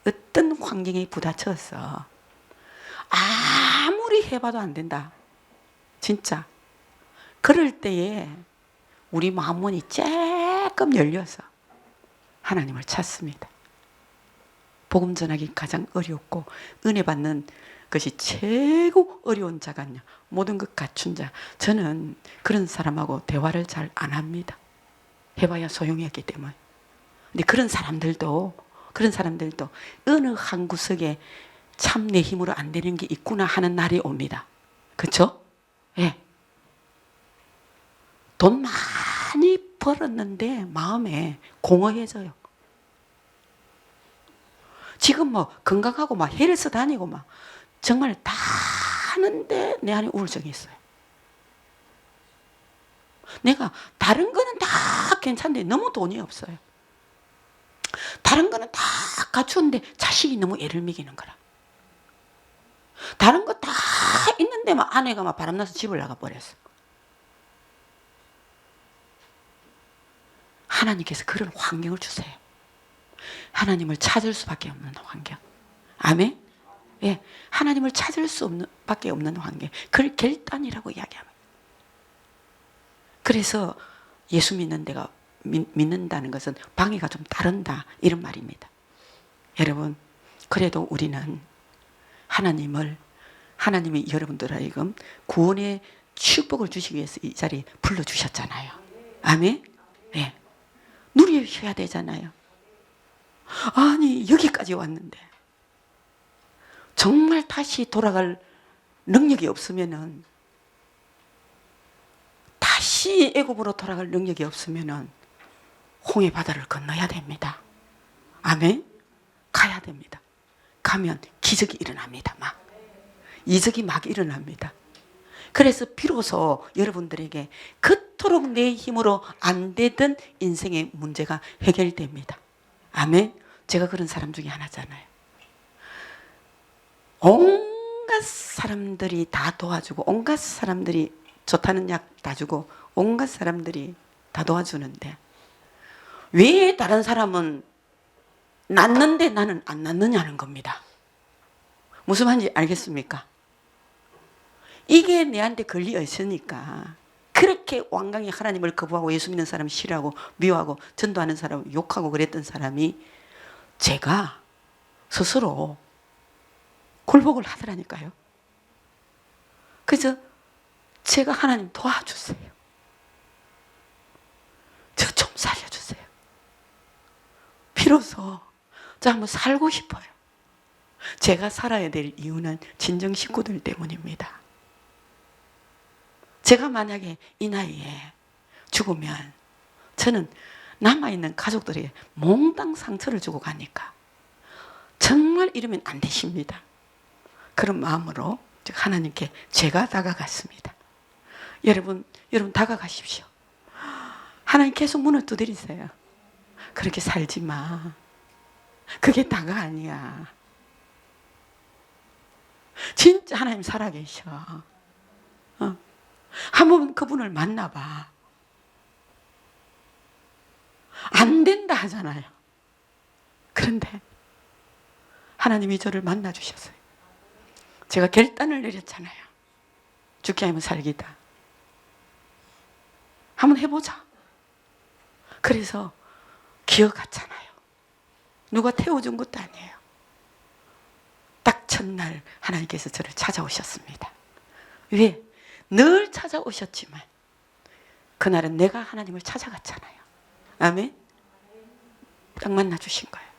[SPEAKER 1] 어떤 환경에 부딪혀서 아무리 해봐도 안 된다. 진짜. 그럴 때에 우리 마음문이 조금 열려서 하나님을 찾습니다. 복음 전하기 가장 어렵고 은혜 받는 것이 최고 어려운 자가요. 모든 것 갖춘 자. 저는 그런 사람하고 대화를 잘 안 합니다. 해봐야 소용이 없기 때문에. 근데 그런 사람들도 어느 한 구석에 참 내 힘으로 안 되는 게 있구나 하는 날이 옵니다. 그렇죠? 예. 돈 많이 벌었는데 마음에 공허해져요. 지금 뭐 건강하고 막 헬스 다니고 막 정말 다 하는데 내 안에 우울증이 있어요. 내가 다른 거는 다 괜찮은데 너무 돈이 없어요. 다른 거는 다 갖추었는데 자식이 너무 애를 먹이는 거라. 다른 거 다 있는데 막 아내가 막 바람나서 집을 나가 버렸어. 하나님께서 그런 환경을 주세요. 하나님을 찾을 수밖에 없는 환경. 아멘? 예, 하나님을 찾을 수밖에 없는 환경. 그걸 결단이라고 이야기합니다. 그래서 예수 믿는 데가 믿는다는 것은 방해가 좀 따른다 이런 말입니다. 여러분, 그래도 우리는 하나님이 여러분들 하여금 구원의 축복을 주시기 위해서 이 자리에 불러주셨잖아요. 아멘? 네. 누려야 되잖아요. 아니, 여기까지 왔는데 정말 다시 돌아갈 능력이 없으면은, 다시 애굽으로 돌아갈 능력이 없으면은 홍해 바다를 건너야 됩니다. 아멘? 가야 됩니다. 가면 기적이 일어납니다. 막 이적이 막 일어납니다. 그래서 비로소 여러분들에게 그토록 내 힘으로 안 되던 인생의 문제가 해결됩니다. 아멘? 제가 그런 사람 중에 하나잖아요. 온갖 사람들이 다 도와주고, 온갖 사람들이 좋다는 약 다 주고, 온갖 사람들이 다 도와주는데 왜 다른 사람은 낫는데 나는 안 낫느냐는 겁니다. 무슨 말인지 알겠습니까? 이게 내한테 걸려 있으니까 그렇게 완강히 하나님을 거부하고 예수 믿는 사람 싫어하고 미워하고 전도하는 사람 욕하고 그랬던 사람이 제가 스스로 굴복을 하더라니까요. 그래서 제가 하나님 도와주세요. 저 좀 살려주세요. 비로소 저 한번 살고 싶어요. 제가 살아야 될 이유는 친정 식구들 때문입니다. 제가 만약에 이 나이에 죽으면 저는 남아있는 가족들에게 몽땅 상처를 주고 가니까 정말 이러면 안 되십니다. 그런 마음으로 하나님께 제가 다가갔습니다. 여러분 다가가십시오. 하나님 계속 문을 두드리세요. 그렇게 살지 마. 그게 다가 아니야. 진짜 하나님 살아계셔. 한번 그분을 만나봐. 안 된다 하잖아요. 그런데 하나님이 저를 만나주셨어요. 제가 결단을 내렸잖아요. 죽기 아니면 살기다. 한번 해보자. 그래서 기어갔잖아요. 누가 태워준 것도 아니에요. 딱 첫날 하나님께서 저를 찾아오셨습니다. 왜? 늘 찾아오셨지만 그날은 내가 하나님을 찾아갔잖아요. 아멘? 딱 만나주신 거예요.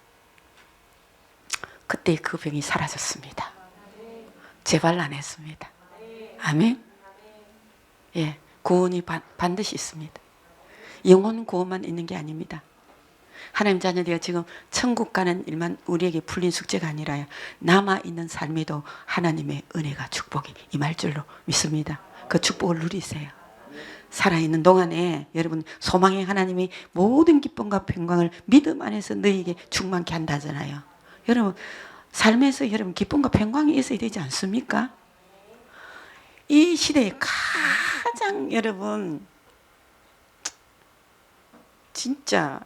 [SPEAKER 1] 그때 그 병이 사라졌습니다. 재발 안 했습니다. 아멘? 예, 구원이 반드시 있습니다. 영혼 구원만 있는 게 아닙니다. 하나님 자녀들이 지금 천국 가는 일만 우리에게 풀린 숙제가 아니라요, 남아있는 삶에도 하나님의 은혜가 축복이 임할 줄로 믿습니다. 그 축복을 누리세요. 살아있는 동안에 여러분 소망의 하나님이 모든 기쁨과 평강을 믿음 안에서 너희에게 충만케 한다잖아요. 여러분 삶에서 여러분 기쁨과 평강이 있어야 되지 않습니까? 이 시대에 가장 여러분 진짜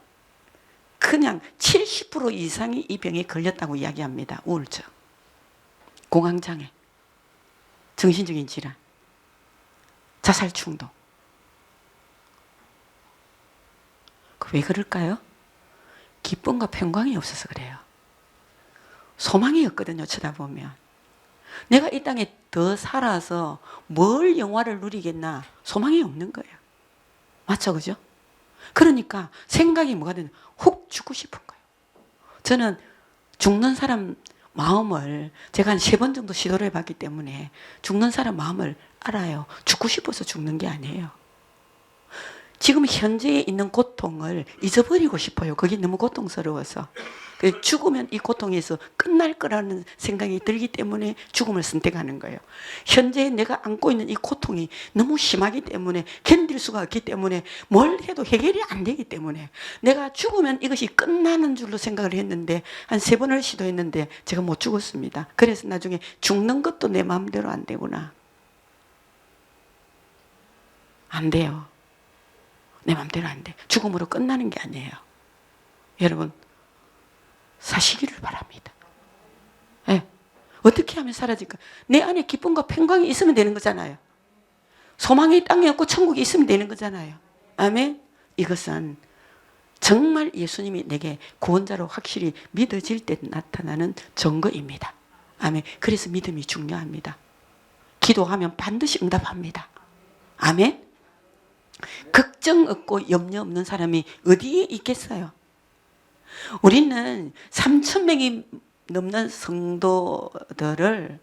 [SPEAKER 1] 그냥 70% 이상이 이 병에 걸렸다고 이야기합니다. 우울증, 공황장애, 정신적인 질환, 자살 충동. 왜 그럴까요? 기쁨과 평강이 없어서 그래요. 소망이 없거든요. 쳐다보면 내가 이 땅에 더 살아서 뭘 영화를 누리겠나, 소망이 없는 거예요. 맞죠? 그죠? 그러니까 생각이 뭐가 되냐, 훅 죽고 싶은 거예요. 저는 죽는 사람 마음을 제가 한 3번 정도 시도를 해봤기 때문에 죽는 사람 마음을 알아요. 죽고 싶어서 죽는 게 아니에요. 지금 현재에 있는 고통을 잊어버리고 싶어요. 그게 너무 고통스러워서. 죽으면 이 고통에서 끝날 거라는 생각이 들기 때문에 죽음을 선택하는 거예요. 현재 내가 안고 있는 이 고통이 너무 심하기 때문에, 견딜 수가 없기 때문에, 뭘 해도 해결이 안 되기 때문에 내가 죽으면 이것이 끝나는 줄로 생각을 했는데 한 3번을 시도했는데 제가 못 죽었습니다. 그래서 나중에 죽는 것도 내 마음대로 안 되구나. 안 돼요. 내 마음대로 안 돼. 죽음으로 끝나는 게 아니에요. 여러분 사시기를 바랍니다. 예. 어떻게 하면 사라질까? 내 안에 기쁨과 평강이 있으면 되는 거잖아요. 소망이 땅에 없고 천국이 있으면 되는 거잖아요. 아멘. 이것은 정말 예수님이 내게 구원자로 확실히 믿어질 때 나타나는 증거입니다. 아멘. 그래서 믿음이 중요합니다. 기도하면 반드시 응답합니다. 아멘. 걱정 없고 염려 없는 사람이 어디에 있겠어요? 우리는 3,000명이 넘는 성도들을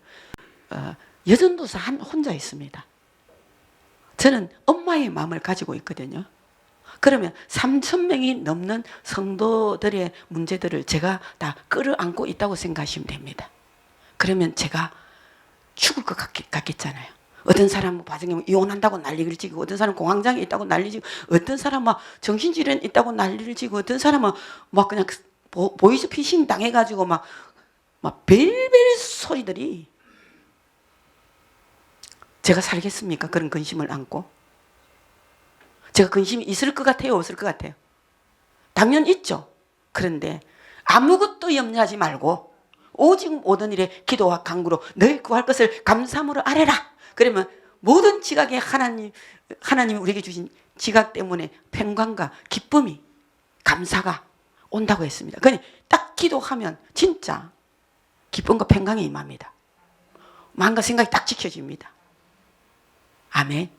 [SPEAKER 1] 여전도사 혼자 있습니다. 저는 엄마의 마음을 가지고 있거든요. 그러면 3,000명이 넘는 성도들의 문제들을 제가 다 끌어안고 있다고 생각하시면 됩니다. 그러면 제가 죽을 것 같겠잖아요. 어떤 사람은 과정에 이혼한다고 난리를 치고, 어떤 사람은 공황장애 있다고 난리를 치고, 어떤 사람은 정신질환 있다고 난리를 치고, 어떤 사람은 막 그냥 보이스피싱 당해가지고 막 별별 소리들이. 제가 살겠습니까? 그런 근심을 안고. 제가 근심이 있을 것 같아요? 없을 것 같아요? 당연 있죠. 그런데 아무것도 염려하지 말고 오직 모든 일에 기도와 간구로 너희 구할 것을 감사함으로 아뢰라. 그러면 모든 지각에 하나님이 우리에게 주신 지각 때문에 평강과 기쁨이, 감사가 온다고 했습니다. 그러니 딱 기도하면 진짜 기쁨과 평강이 임합니다. 마음과 생각이 딱 지켜집니다. 아멘.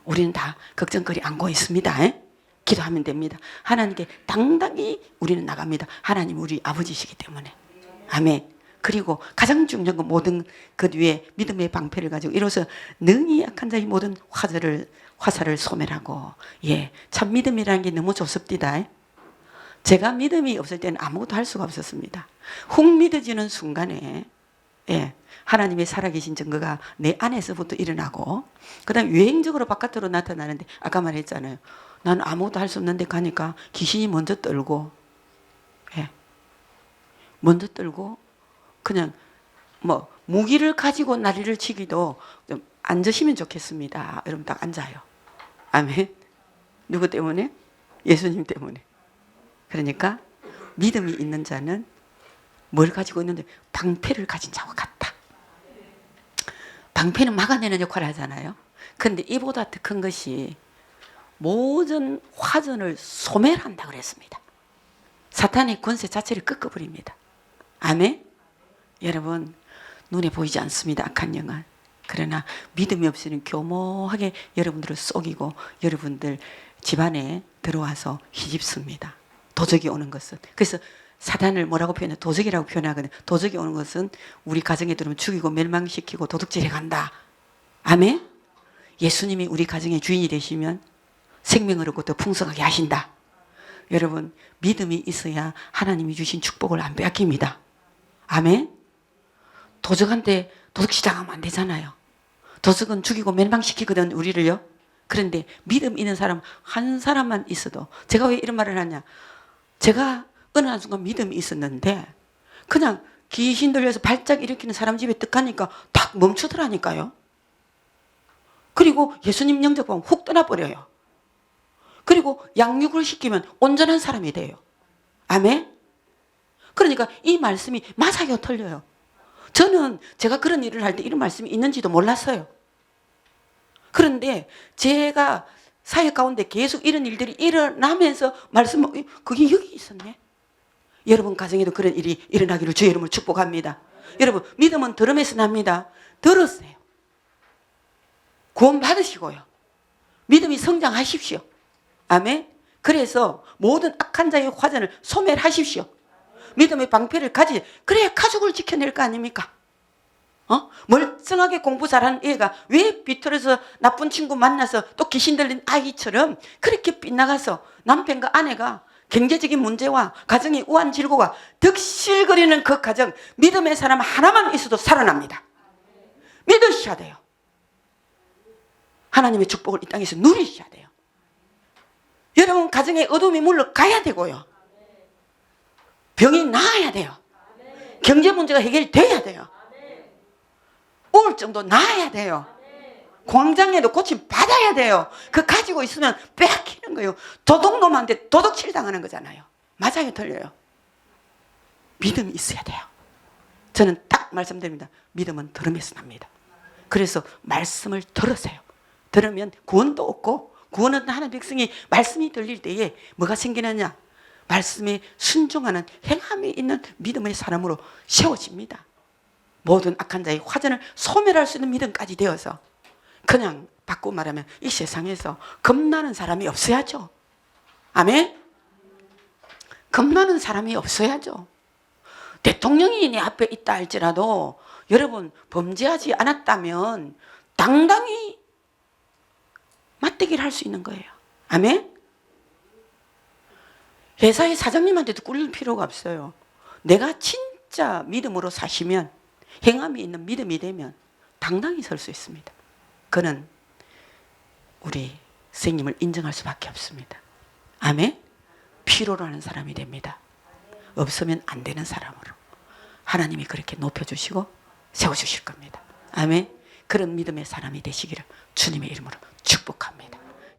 [SPEAKER 1] 우리는 다 걱정거리 안고 있습니다. 기도하면 됩니다. 하나님께 당당히 우리는 나갑니다. 하나님 우리 아버지시기 때문에. 아멘. 그리고 가장 중요한 건 모든 그 위에 믿음의 방패를 가지고 이로써 능히 약한 자의 모든 화살을 소멸하고. 예, 참 믿음이라는 게 너무 좋습니다. 제가 믿음이 없을 때는 아무것도 할 수가 없었습니다. 훅 믿어지는 순간에 예, 하나님의 살아계신 증거가 내 안에서부터 일어나고, 그 다음에 유행적으로 바깥으로 나타나는데, 아까 말했잖아요. 난 아무것도 할 수 없는데 가니까 귀신이 먼저 떨고, 예, 먼저 떨고, 그냥 무기를 가지고 난리를 치기도 좀 앉으시면 좋겠습니다. 여러분 딱 앉아요. 아멘. 누구 때문에? 예수님 때문에. 그러니까 믿음이 있는 자는 뭘 가지고 있는데? 방패를 가진 자와 같다. 방패는 막아내는 역할을 하잖아요. 그런데 이보다 더 큰 것이 모든 화전을 소멸한다 그랬습니다. 사탄의 권세 자체를 꺾어버립니다. 아멘. 여러분, 눈에 보이지 않습니다. 악한 영은. 그러나 믿음이 없이는 교모하게 여러분들을 속이고 여러분들 집안에 들어와서 휘집습니다. 도적이 오는 것은. 그래서 사단을 뭐라고 표현해? 도적이라고 표현하거든요. 도적이 오는 것은 우리 가정에 들어오면 죽이고 멸망시키고 도둑질해 간다. 아멘. 예수님이 우리 가정의 주인이 되시면 생명을 얻고 더 풍성하게 하신다. 여러분, 믿음이 있어야 하나님이 주신 축복을 안 빼앗깁니다. 아멘. 도적한테 도둑시장하면 안 되잖아요. 도적은 죽이고 멸망시키거든, 우리를요. 그런데 믿음 있는 사람 한 사람만 있어도. 제가 왜 이런 말을 하냐? 제가 어느 한순간 믿음이 있었는데 그냥 귀신 들려서 발작 일으키는 사람 집에 뜩 가니까 딱 멈추더라니까요. 그리고 예수님 영접하면 훅 떠나버려요. 그리고 양육을 시키면 온전한 사람이 돼요. 아멘. 그러니까 이 말씀이 맞아요, 틀려요? 저는 제가 그런 일을 할 때 이런 말씀이 있는지도 몰랐어요. 그런데 제가 사역 가운데 계속 이런 일들이 일어나면서 그게 여기 있었네. 여러분 가정에도 그런 일이 일어나기를 주의 이름으로 축복합니다. 여러분, 믿음은 들음에서 납니다. 들으세요. 구원 받으시고요. 믿음이 성장하십시오. 아멘. 그래서 모든 악한 자의 화전을 소멸하십시오. 믿음의 방패를 그래야 가족을 지켜낼 거 아닙니까? 멀쩡하게 공부 잘하는 애가 왜 비틀어서 나쁜 친구 만나서 또 귀신 들린 아이처럼 그렇게 빗나가서 남편과 아내가 경제적인 문제와 가정의 우한 질고가 득실거리는 그 가정, 믿음의 사람 하나만 있어도 살아납니다. 믿으셔야 돼요. 하나님의 축복을 이 땅에서 누리셔야 돼요. 여러분 가정에 어둠이 물러가야 되고요. 병이 나아야 돼요. 경제 문제가 해결돼야 돼요. 우울증도 나아야 돼요. 공황장애도 고침 받아야 돼요. 그 가지고 있으면 빼앗기는 거예요. 도둑놈한테 도둑질 당하는 거잖아요. 맞아요, 틀려요? 믿음이 있어야 돼요. 저는 딱 말씀드립니다. 믿음은 들음에서 납니다. 그래서 말씀을 들으세요. 들으면 구원도 없고, 구원은 하나님 백성이 말씀이 들릴 때에 뭐가 생기느냐? 말씀에 순종하는 행함이 있는 믿음의 사람으로 세워집니다. 모든 악한 자의 화전을 소멸할 수 있는 믿음까지 되어서, 그냥 바꾸고 말하면 이 세상에서 겁나는 사람이 없어야죠. 아멘? 겁나는 사람이 없어야죠. 대통령이 내 앞에 있다 할지라도 여러분 범죄하지 않았다면 당당히 맞대기를 할 수 있는 거예요. 아멘? 회사의 사장님한테도 꿀릴 필요가 없어요. 내가 진짜 믿음으로 사시면, 행함이 있는 믿음이 되면 당당히 설 수 있습니다. 그는 우리 선생님을 인정할 수밖에 없습니다. 아멘? 필요로 하는 사람이 됩니다. 없으면 안 되는 사람으로 하나님이 그렇게 높여주시고 세워주실 겁니다. 아멘? 그런 믿음의 사람이 되시기를 주님의 이름으로 축복합니다.